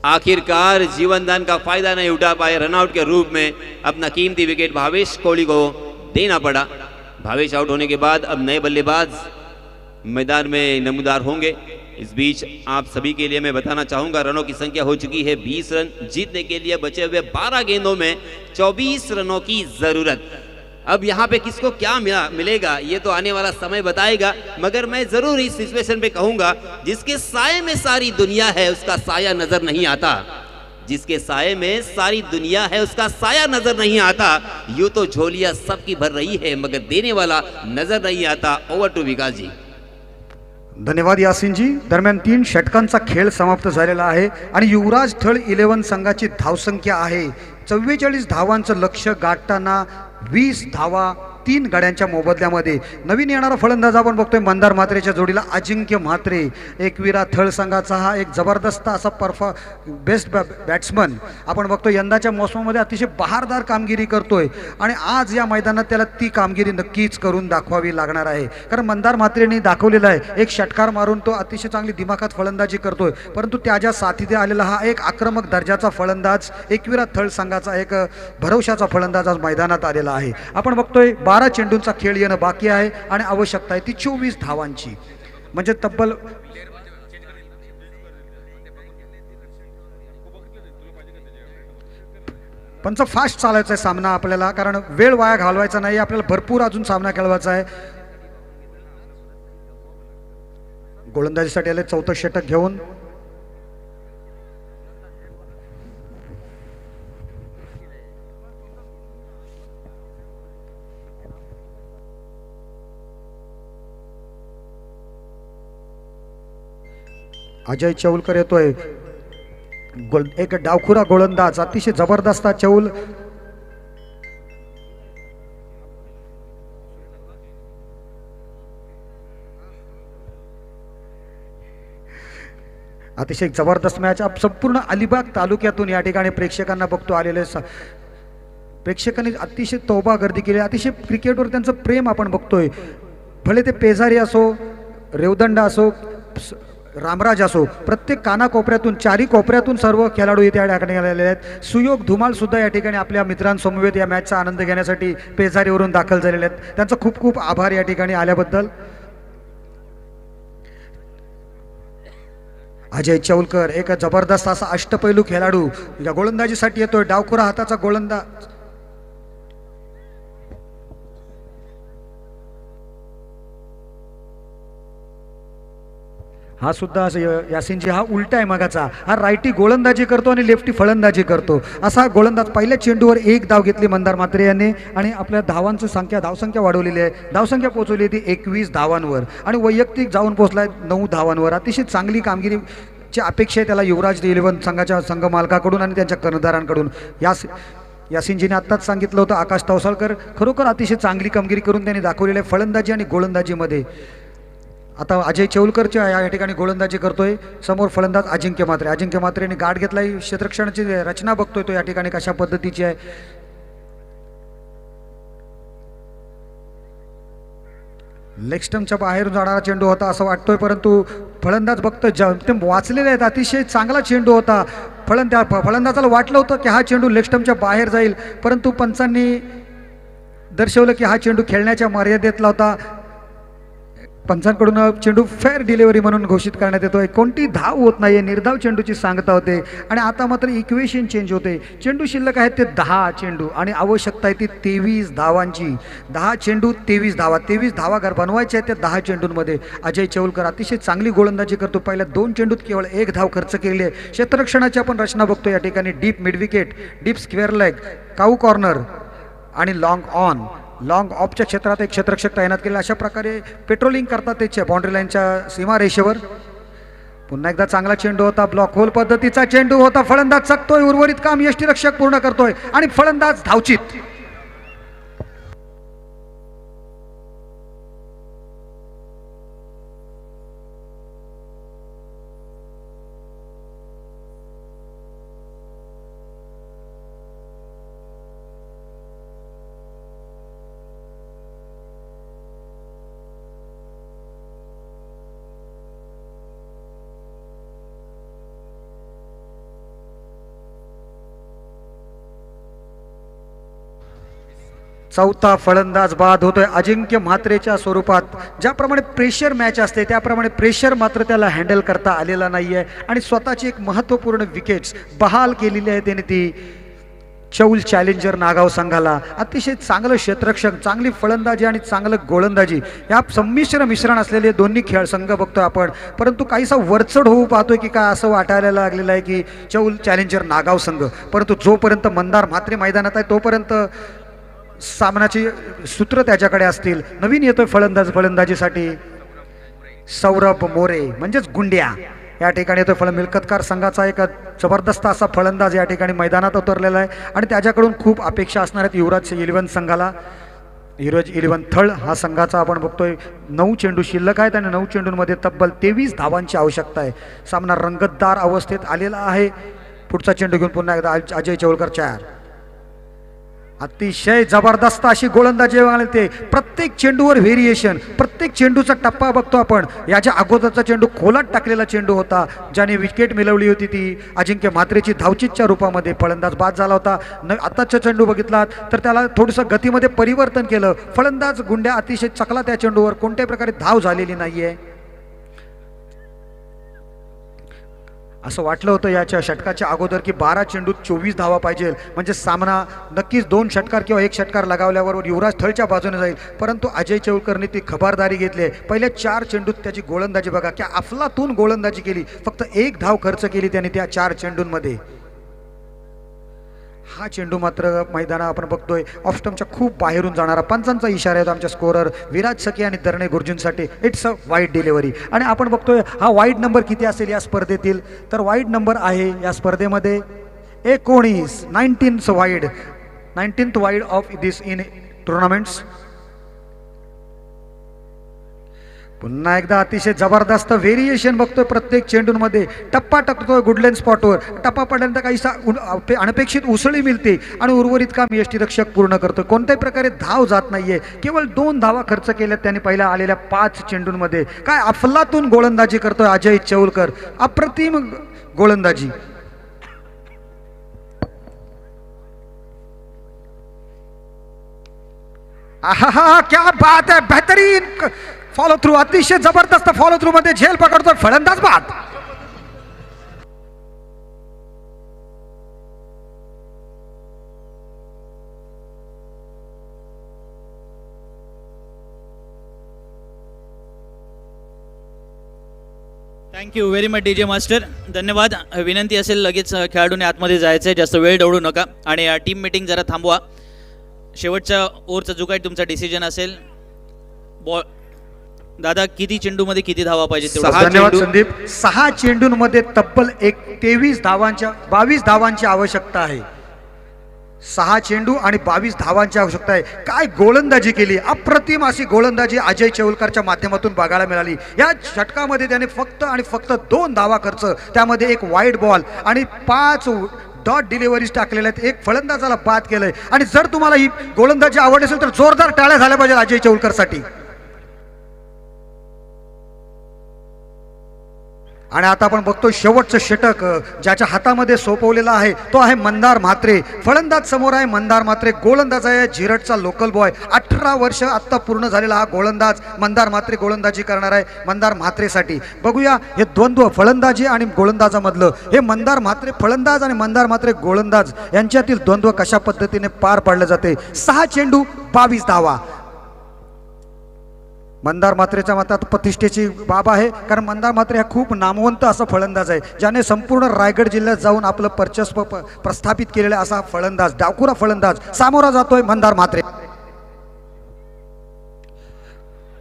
[SPEAKER 3] आखिरकार जीवनदान का फायदा नहीं उठा पाए, रनआउट के रूप में अपना कीमती विकेट भावेश कोहली को देना पड़ा। भावेश आउट होने के बाद अब नए बल्लेबाज मैदान में नमूदार होंगे। इस बीच आप सभी के लिए मैं बताना चाहूंगा रनों की संख्या हो चुकी है 20 रन। जीतने के लिए बचे हुए 12 गेंदों में 24 रनों की जरूरत। अब यहाँ पे किसको क्या मिलेगा ये तो आने वाला समय बताएगा, मगर मैं जरूर इस सिचुएशन पे कहूंगा जिसके साये में सारी दुनिया है उसका साया नजर नहीं आता, जिसके साये में सारी दुनिया है उसका साया नजर नहीं आता। यूं तो झोलियां सबकी भर रही है मगर देने वाला नजर नहीं आता। ओवर टू विकास जी।
[SPEAKER 2] धन्यवाद यासिनजी। दरम्यान 3 षटकांचा खेळ समाप्त झालेला आहे आणि युवराज थळ 11 संघाची धावसंख्या आहे 44 धावांचं लक्ष्य गाठताना 20 धावा 3 गड्यांच्या मोबदल्यामध्ये नवीन येणारा फलंदाज आपण बघतोय मंदार म्हात्रेच्या जोडीला अजिंक्य म्हात्रे. एकविरा थळ संघाचा हा एक जबरदस्त असा बेस्ट बॅट्समन आपण बघतो. यंदाच्या मोसमामध्ये अतिशय बहारदार कामगिरी करतोय आणि आज या मैदानात त्याला ती कामगिरी नक्कीच करून दाखवावी लागणार आहे. कारण मंदार म्हात्रेने दाखवलेला आहे एक षटकार मारून तो अतिशय चांगली दिमाखात फलंदाजी करतोय, परंतु त्याच्या साथीने आलेला हा एक आक्रमक दर्जाचा फलंदाज एकविरा थळ संघाचा एक भरवशाचा फलंदाज आज मैदानात आलेला आहे. आपण बघतोय 12 चेंडूंचा खेळ येणं बाकी आहे आणि आवश्यकता आहे ती 24 धावांची, म्हणजे तब्बल पंच फास्ट चालायचा आहे सामना आपल्याला, कारण वेळ वाया घालवायचा नाही. आपल्याला भरपूर अजून सामना खेळवायचा आहे. गोलंदाजीसाठी आले 4थं षटक घेऊन अजय चौलकर येतोय. एक डावखुरा गोलंदाज अतिशय जबरदस्त चौल. अतिशय जबरदस्त मॅच संपूर्ण अलिबाग तालुक्यातून या ठिकाणी प्रेक्षकांना बघतो आलेले. प्रेक्षकांनी अतिशय तौबा गर्दी केली. अतिशय क्रिकेटवर त्यांचं प्रेम आपण बघतोय. भले ते पेजारी असो, रेवदंडा असो, रामराज असो, प्रत्येक कानाकोपऱ्यातून 4ही कोपऱ्यातून सर्व खेळाडू इथे या ठिकाणी आलेले आहेत. सुयोग धुमाल सुद्धा या ठिकाणी आपल्या मित्रांसमवेत या मॅचचा आनंद घेण्यासाठी पेजारीवरून दाखल झालेले आहेत. त्यांचं खूप खूप आभार या ठिकाणी आल्याबद्दल. अजय चौलकर एक जबरदस्त असा अष्टपैलू खेळाडू या गोलंदाजीसाठी येतोय. डावखुरा हाताचा गोलंदाज हा सुद्धा यासिनजी हा उलटा आहे मगाचा. हा रायटी गोलंदाजी करतो आणि लेफ्टी फलंदाजी करतो असा गोलंदाज. पहिल्या चेंडूवर 1 धाव घेतली मंदार म्हात्रे यांनी आणि आपल्या धावांची धावसंख्या वाढवलेली आहे. धावसंख्या पोहोचवली ती 21 धावांवर आणि वैयक्तिक जाऊन पोहोचलाय 9 धावांवर. अतिशय चांगली कामगिरीची अपेक्षा आहे त्याला युवराज 11 संघाच्या संघ मालकाकडून आणि त्यांच्या कर्णधारांकडून. यासिनजीने आत्ताच सांगितलं होतं आकाश तवसाळकर खरोखर अतिशय चांगली कामगिरी करून त्यांनी दाखवलेली आहे फलंदाजी आणि गोलंदाजीमध्ये. आता अजय चौलकरच्या या ठिकाणी गोलंदाजी करतोय. समोर फलंदाज अजिंक्य म्हात्रे. अजिंक्य म्हात्रेने गाठ घेतलाय. क्षेत्ररक्षणाची रचना बघतोय तो या ठिकाणी कशा पद्धतीची आहे. लेग स्टंपच्या बाहेर जाणारा चेंडू होता असं वाटतोय, परंतु फलंदाज बघतोय ते वाचलेले आहेत. अतिशय चांगला चेंडू होता. फलंदाजाला वाटलं होतं की हा चेंडू लेग स्टंपच्या बाहेर जाईल, परंतु पंचांनी दर्शवलं की हा चेंडू खेळण्याच्या मर्यादेतला होता. पंचांकडून चेंडू फेअर डिलिव्हरी म्हणून घोषित करण्यात येतोय. कोणती धाव होत नाहीये, निर्धाव चेंडूची सांगता होते आणि आता मात्र इक्वेशन चेंज होते. चेंडू शिल्लक आहेत ते 10 चेंडू आणि आवश्यकता आहे ती 23 धावांची. 10 चेंडू 23 धावा. 23 धावा बनवायच्या आहेत त्या 10 चेंडूंमध्ये. अजय चौलकर अतिशय चांगली गोलंदाजी करतो. पहिल्या 2 चेंडूत केवळ 1 धाव खर्च केली आहे. क्षेत्ररक्षणाची आपण रचना बघतो या ठिकाणी. Deep mid wicket, deep square leg, cow corner आणि लॉंग ऑन. लॉंग ऑफच्या क्षेत्रात एक क्षेत्ररक्षक तैनात केले. अशा प्रकारे पेट्रोलिंग करतात त्याच्या बाउंड्री लाईनच्या सीमारेषेवर. पुन्हा एकदा चांगला चेंडू होता. ब्लॉक होल पद्धतीचा चेंडू होता. फलंदाज चकतोय. उर्वरित काम यष्टीरक्षक पूर्ण करतोय आणि फलंदाज धावचित. चौथा फलंदाज बाद होतोय अजिंक्य म्हात्रेच्या स्वरूपात. ज्याप्रमाणे प्रेशर मॅच असते त्याप्रमाणे प्रेशर मात्र त्याला हँडल करता आलेला नाहीये आणि स्वतःची एक महत्त्वपूर्ण विकेट्स बहाल केलेली आहे त्याने ती चौल चॅलेंजर नागाव संघाला. अतिशय चांगलं क्षेत्ररक्षक, चांगली फलंदाजी आणि चांगलं गोलंदाजी या संमिश्र मिश्रण असलेले दोन्ही खेळ संघ बघतोय आपण, परंतु काहीसा वरचढ होऊ पाहतोय की काय असं वाटायला लागलेलं आहे की चौल चॅलेंजर नागाव संघ. परंतु जोपर्यंत मंदार म्हात्रे मैदानात आहे तोपर्यंत सामनाची सूत्र त्याच्याकडे असतील. नवीन येतोय फलंदाजीसाठी सौरभ मोरे म्हणजेच गुंड्या या ठिकाणी येतोय. मिल्कतकार संघाचा एक जबरदस्त असा फलंदाज या ठिकाणी मैदानात उतरलेला आहे आणि त्याच्याकडून खूप अपेक्षा असणार आहेत युवराज 11 संघाला. हिरोज 11 थळ हा संघाचा आपण बघतोय 9 चेंडू शिल्लक आहेत आणि 9 चेंडूंमध्ये तब्बल 23 धावांची आवश्यकता आहे. सामना रंगतदार अवस्थेत आलेला आहे. पुढचा चेंडू घेऊन पुन्हा एकदा अजय चौलकर चार. अतिशय जबरदस्त अशी गोलंदाजी ते प्रत्येक चेंडूवर व्हेरिएशन, प्रत्येक चेंडूचा टप्पा बघतो आपण. याच्या अगोदरचा चेंडू खोलात टाकलेला चेंडू होता ज्याने विकेट मिळवली होती ती अजिंक्य म्हात्रेची धावचीतच्या रूपामध्ये. फलंदाज बाद झाला होता. आताचा चेंडू बघितलात तर त्याला थोडंसं गतीमध्ये परिवर्तन केलं. फलंदाज गुंड्या अतिशय चकला त्या चेंडूवर, कोणत्याही प्रकारे धाव झालेली नाहीये. असं वाटलं होतं याच्या षटकाच्या अगोदर की 12 चेंडूत 24 धावा पाहिजे, म्हणजे सामना नक्कीच 2 षटकार किंवा 1 षटकार लगावल्यावर युवराज थळच्या बाजूने जाईल. परंतु अजय चौलकरने ती खबरदारी घेतली. पहिल्या 4 चेंडूत त्याची गोलंदाजी बघा, की अफलातून गोलंदाजी केली. फक्त 1 धाव खर्च केली त्याने त्या 4 चेंडूंमध्ये. हा चेंडू मात्र मैदाना आपण बघतोय ऑफ स्टंपच्या खूप बाहेरून जाणारा. पंचांचा इशारा आहे आमच्या स्कोरर विराज सके आणि दरणे गुर्जूंसाठी. It's a wide delivery. आणि आपण बघतोय हा वाईड नंबर किती असेल या स्पर्धेतील, तर वाईड नंबर आहे या स्पर्धेमध्ये 19 wide, 19th wide of this in tournaments. पुन्हा एकदा अतिशय जबरदस्त व्हेरिएशन बघतोय प्रत्येक चेंडूंमध्ये. टप्पा टाकतोय गुडलेन स्पॉटवर. टप्पा पडल्यानंतर काहीसा अनपेक्षित उसळी मिळते आणि उर्वरित काम यष्टीरक्षक पूर्ण करतोय. कोणत्याही प्रकारे धाव जात नाहीये. केवळ 2 धावा खर्च केल्या त्यांनी पहिल्या आलेल्या 5 चेंडूंमध्ये. काय अफलातून गोलंदाजी करतोय अजय चौलकर, अप्रतिम गोलंदाजी. आहा क्या बात है, बेहतरीन फॉलो थ्रू, अतिशय जबरदस्त फॉलो थ्रू मध्ये झेल पकडतोय फलंदाज बाद.
[SPEAKER 1] Thank you very much DJ master, धन्यवाद. विनंती असेल लगेच खेळाडूने आतमध्ये जायचं आहे, जास्त वेळ दौडू नका आणि टीम मीटिंग जरा थांबवा. शेवटच्या ओव्हरचा जो काही तुमचा डिसिजन असेल. बॉल दादा, किती चेंडूमध्ये किती धावा पाहिजे?
[SPEAKER 2] धन्यवाद संदीप. 6 चेंडूंमध्ये तब्बल 22 धावांची आवश्यकता आहे. 6 चेंडू आणि 22 धावांची आवश्यकता आहे. काय गोलंदाजी केली, अप्रतिम अशी गोलंदाजी अजय चौलकरच्या माध्यमातून बघायला मिळाली. या षटकामध्ये त्याने फक्त आणि फक्त 2 धावा खर्च, त्यामध्ये 1 वाईड बॉल आणि 5 डॉट डिलिव्हरीज टाकलेल्या आहेत. 1 फलंदाजाला बाद केलंय. आणि जर तुम्हाला ही गोलंदाजी आवडली असेल तर जोरदार टाळ्या झाल्या पाहिजे अजय चौलकरसाठी. आणि आता आपण बघतो शेवटचं षटक ज्याच्या हातामध्ये सोपवलेला आहे तो आहे मंदार म्हात्रे. फलंदाज समोर आहे मंदार म्हात्रे, गोलंदाज आहे झिरटचा लोकल बॉय. 18 वर्ष आत्ता पूर्ण झालेला हा गोलंदाज मंदार म्हात्रे गोलंदाजी करणार आहे मंदार म्हात्रेसाठी. बघूया हे द्वंद्व फलंदाजी आणि गोलंदाजामधलं, हे मंदार म्हात्रे फलंदाज आणि मंदार म्हात्रे गोलंदाज यांच्यातील द्वंद्व कशा पद्धतीने पार पाडले जाते. 6 चेंडू 22 धावा. मंदार म्हात्रेच्या मतात प्रतिष्ठेची बाब आहे, कारण मंदार म्हात्रे हा खूप नामवंत असा फलंदाज आहे ज्याने संपूर्ण रायगड जिल्ह्यात जाऊन आपलं वर्चस्व प्रस्थापित केलेला असा फलंदाज, डाकुरा फलंदाज सामोरा जातोय मंदार म्हात्रे.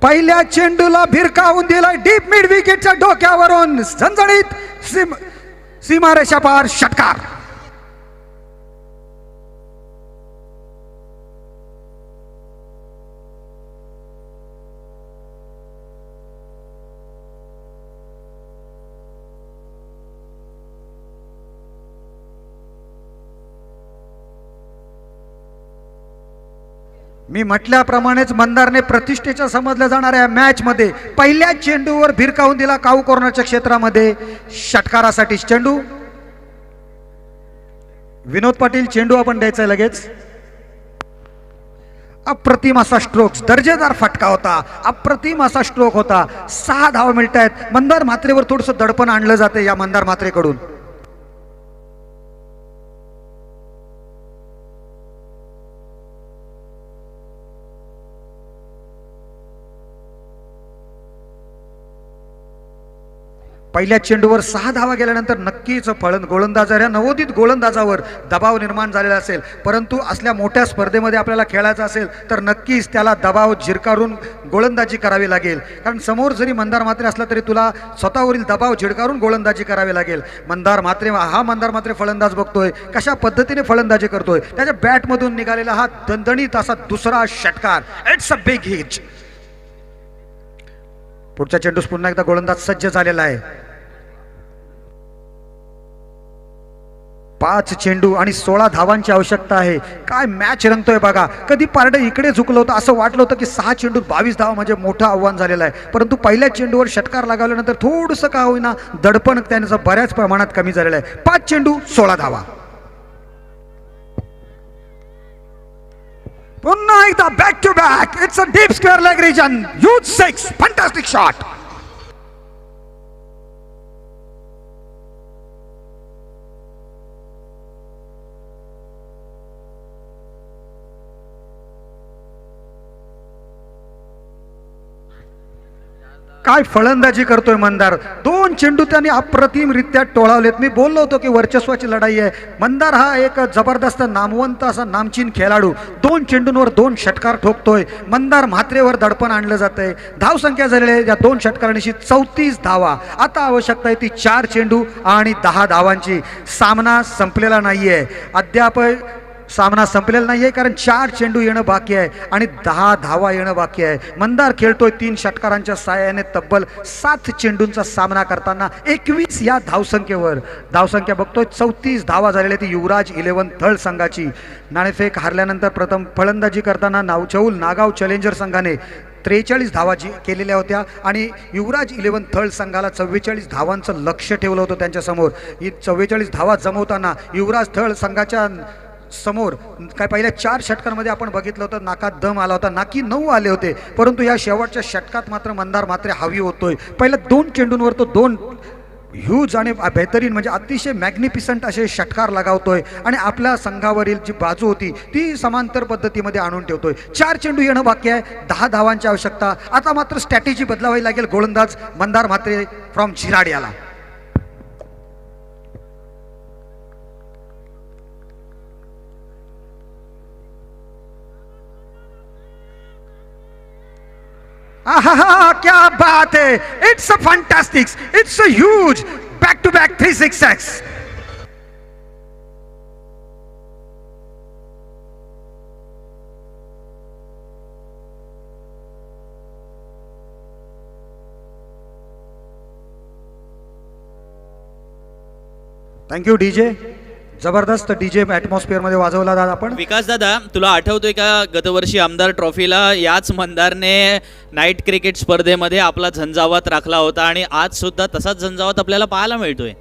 [SPEAKER 2] पहिल्या चेंडूला भिरकावून दिलाय डीप मिड विकेटच्या डोक्यावरून. झणझणीत सीमारेषा पार षटकार. मी म्हटल्याप्रमाणेच मंदारने प्रतिष्ठेच्या समजल्या जाणाऱ्या मॅच मध्ये पहिल्या चेंडूवर भिरकावून दिला काऊ कॉर्नरच्या क्षेत्रामध्ये षटकारासाठी. चेंडू विनोद पाटील, चेंडू आपण द्यायचा लगेच. अप्रतिम असा स्ट्रोक, दर्जेदार फटका होता, अप्रतिम असा स्ट्रोक होता. 6 धावा मिळत आहेत. मंदार म्हात्रेवर थोडंसं दडपण आणलं जाते या मंदार म्हात्रेकडून. पहिल्या चेंडूवर 6 धावा गेल्यानंतर नक्कीच गोलंदाजाच्या नवोदित गोलंदाजावर दबाव निर्माण झालेला असेल, परंतु असल्या मोठ्या स्पर्धेमध्ये आपल्याला खेळायचं असेल तर नक्कीच त्याला दबाव झिडकारून गोलंदाजी करावी लागेल. कारण समोर जरी मंदार म्हात्रे असला तरी तुला स्वतःवरील दबाव झिडकारून गोलंदाजी करावी लागेल. मंदार म्हात्रे फलंदाज बघतोय कशा पद्धतीने फलंदाजी करतोय. त्याच्या बॅटमधून निघालेला हा दणदणीत असा दुसरा षटकार. It's a big hit. पुढच्या चेंडूस पुन्हा एकदा गोलंदाज सज्ज झालेला आहे. 5 चेंडू आणि 16 धावांची आवश्यकता आहे. काय मॅच रंगतोय बघा. कधी पारडं इकडे झुकलं होतं, असं वाटलं होतं की 6 चेंडूत 22 धावा म्हणजे मोठं आव्हान झालेलं आहे, परंतु पहिल्या चेंडूवर षटकार लागल्यानंतर थोडंसं का होईना दडपण त्याचं बऱ्याच प्रमाणात कमी झालेलं आहे. 5 चेंडू 16 धावा. पुन्हा एकदा back to back. It's a deep square leg region. Huge 6. Fantastic shot. काय फलंदाजी करतोय मंदार. 2 चेंडू त्यांनी अप्रतिमरित्या टोळावलेत. मी बोललो होतो की वर्चस्वाची लढाई आहे. मंदार हा एक जबरदस्त नामवंत असा नामचीन खेळाडू 2 चेंडूंवर 2 षटकार ठोकतोय. मंदार म्हात्रेवर दडपण आणलं जातंय. धावसंख्या झालेली आहे या 2 षटकारांशी 34 धावा. आता आवश्यकता आहे ती 4 चेंडू आणि 10 धावांची. सामना संपलेला नाहीये अद्याप. सामना संपलेला नाहीये कारण 4 चेंडू येणं बाकी आहे आणि 10 धावा येणं बाकी आहे. मंदार खेळतोय 3 षटकारांच्या साहाय्याने तब्बल 7 चेंडूंचा सामना करताना 21 या धावसंख्येवर. धावसंख्या बघतोय 34 धावा झालेल्या ती युवराज 11 थळ संघाची. नाणेफेक हारल्यानंतर प्रथम फलंदाजी करताना नागाव चॅलेंजर संघाने 43 धावा केलेल्या होत्या आणि युवराज 11 थळ संघाला 44 धावांचं लक्ष ठेवलं होतं त्यांच्यासमोर. ही 44 धावा जमवताना युवराज थळ संघाच्या समोर काय पहिल्या 4 षटकांमध्ये आपण बघितलं होतं नाकात दम आला होता. नाकी 9 आले होते, परंतु या शेवटच्या षटकात मात्र मंदार म्हात्रे हवी होतोय. पहिल्या 2 चेंडूंवर तो 2 ह्यूज आणि बेहतरीन म्हणजे अतिशय मॅग्निफिसंट असे षटकार लगावतोय आणि आपल्या संघावरील जी बाजू होती ती समांतर पद्धतीमध्ये आणून ठेवतोय. 4 चेंडू येणं बाकी आहे. 10 धावांची आवश्यकता. आता मात्र स्ट्रॅटेजी बदलावी लागेल. गोलंदाज मंदार म्हात्रे फ्रॉम झिराड याला. आहा, क्या बात है. It's a fantastic. It's a huge back to back 3 6 thank you DJ. जबरदस्त डीजे ॲटमॉस्फिअर मध्ये वाजवला दादा आपण.
[SPEAKER 1] विकास दादा, तुला आठवतोय का गतवर्षी आमदार ट्रॉफीला याच मंदारने नाईट क्रिकेट स्पर्धेमध्ये आपला झंझावात राखला होता आणि आज सुद्धा तसाच झंझावात आपल्याला पाहायला मिळतोय.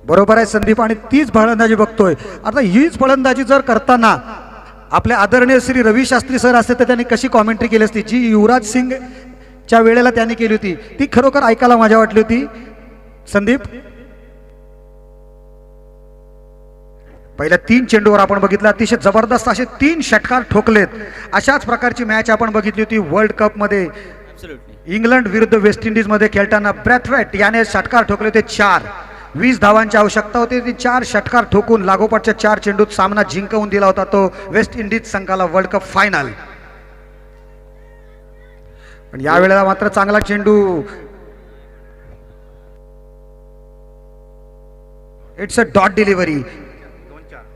[SPEAKER 2] बरोबर आहे संदीप. आणि तीच फलंदाजी बघतोय. आता हीच फलंदाजी जर करताना आपले आदरणीय श्री रवी शास्त्री सर असते तर त्यांनी कशी कॉमेंट्री केली असती जी युवराज सिंगच्या वेळेला त्यांनी केली होती ती खरोखर ऐकायला मजा वाटली होती. संदीप, पहिल्या 3 चेंडूवर आपण बघितलं अतिशय जबरदस्त असे 3 षटकार ठोकलेत. अशाच प्रकारची मॅच आपण बघितली होती वर्ल्ड कप मध्ये. इंग्लंड विरुद्ध वेस्ट इंडिज मध्ये खेळताना ब्रॅथवेट याने षटकार ठोकले होते 4. 20 धावांची आवश्यकता होती. ती 4 षटकार ठोकून लागोपाठच्या 4 चेंडूत सामना जिंकवून दिला होता तो वेस्ट इंडिज संघाला वर्ल्ड कप फायनल. पण यावेळेला मात्र चांगला चेंडू. It's a dot delivery.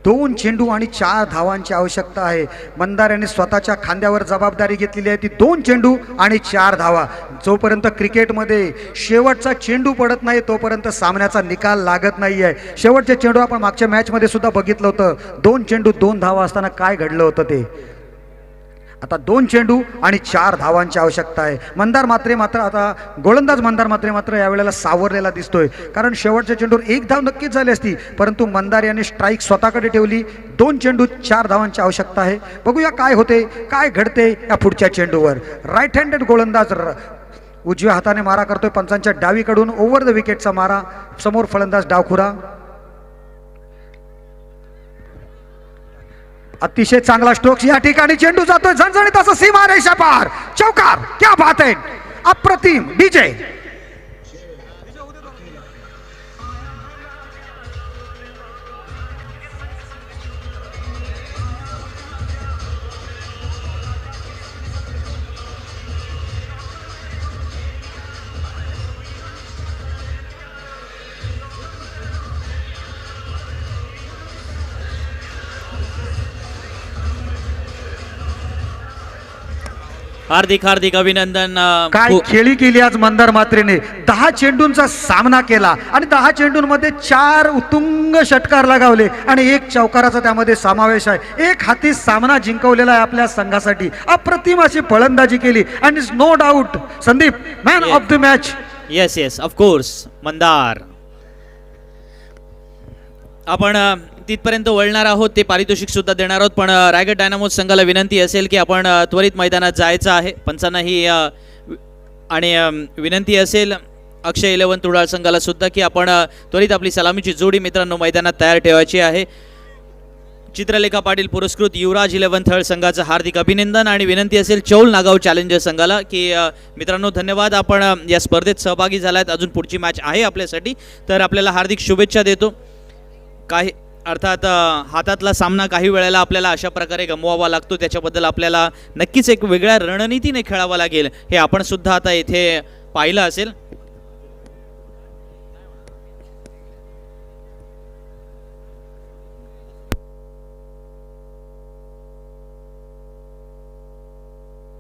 [SPEAKER 2] 2 चेंडू आणि 4 धावांची आवश्यकता आहे. मंदार यांनी स्वतःच्या खांद्यावर जबाबदारी घेतलेली आहे ती 2 चेंडू आणि 4 धावा. जोपर्यंत क्रिकेटमध्ये शेवटचा चेंडू पडत नाही तोपर्यंत सामन्याचा निकाल लागत नाही आहे. शेवटचे चेंडू आपण मागच्या मॅचमध्ये सुद्धा बघितलं होतं. 2 चेंडू 2 धावा असताना काय घडलं होतं ते. आता 2 चेंडू आणि 4 धावांची आवश्यकता आहे. मंदार म्हात्रे मात्र आता गोलंदाज मंदार म्हात्रे मात्र यावेळेला सावरलेला दिसतोय कारण शेवटच्या चेंडूवर 1 धाव नक्कीच झाली असती परंतु मंदार यांनी स्ट्राईक स्वतःकडे ठेवली. 2 चेंडू 4 धावांची आवश्यकता आहे. बघूया काय होते काय घडते या पुढच्या चेंडूवर. राईट हँडेड गोलंदाज उजव्या हाताने मारा करतोय. पंचांच्या डावीकडून ओव्हर द विकेटचा मारा. समोर फलंदाज डावखुरा. अतिशय चांगला स्ट्रोक्स. या ठिकाणी चेंडू जातोय झणझणीत असं सीमा रेषा पार. चौकार. क्या बात है. अप्रतिम. डीजे
[SPEAKER 1] हार्दिक हार्दिक अभिनंदन.
[SPEAKER 2] काय खेळी केली आज मंदार मात्रेने. 10 चेंडूंचा सामना केला आणि 10 चेंडूंमध्ये 4 उत्तुंग षटकार लगावले आणि 1 चौकाराचा त्यामध्ये समावेश आहे. एक हाती सामना जिंकवलेला आहे आपल्या संघासाठी. अप्रतिम अशी फलंदाजी केली आणि no doubt Sandeep man of the match.
[SPEAKER 1] Yes yes of course Mandar. आपण तिथपर्यंत वळणार आहोत, ते पारितोषिक सुद्धा देणार आहोत, पण रायगड डायनामोस संघाला विनंती असेल की आपण त्वरित मैदानात जायचं आहे. पंचांनाही आणि विनंती असेल अक्षय 11 तुडाळ संघाला सुद्धा की आपण त्वरित आपली सलामीची जोडी मित्रांनो मैदानात तयार ठेवायची आहे. चित्रलेखा पाटील पुरस्कृत युवराज 11 थळ संघाचं हार्दिक अभिनंदन आणि विनंती असेल चौल नागाव चॅलेंजर संघाला की मित्रांनो धन्यवाद, आपण या स्पर्धेत सहभागी झालात. अजून पुढची मॅच आहे आपल्यासाठी, तर आपल्याला हार्दिक शुभेच्छा देतो. काही अर्थात हातातला सामना काही वेळेला आपल्याला अशा प्रकारे गमवावा लागतो, त्याच्याबद्दल आपल्याला नक्कीच एक वेगळ्या रणनीतीने खेळावं लागेल, हे आपण सुद्धा आता इथे पाहिलं असेल.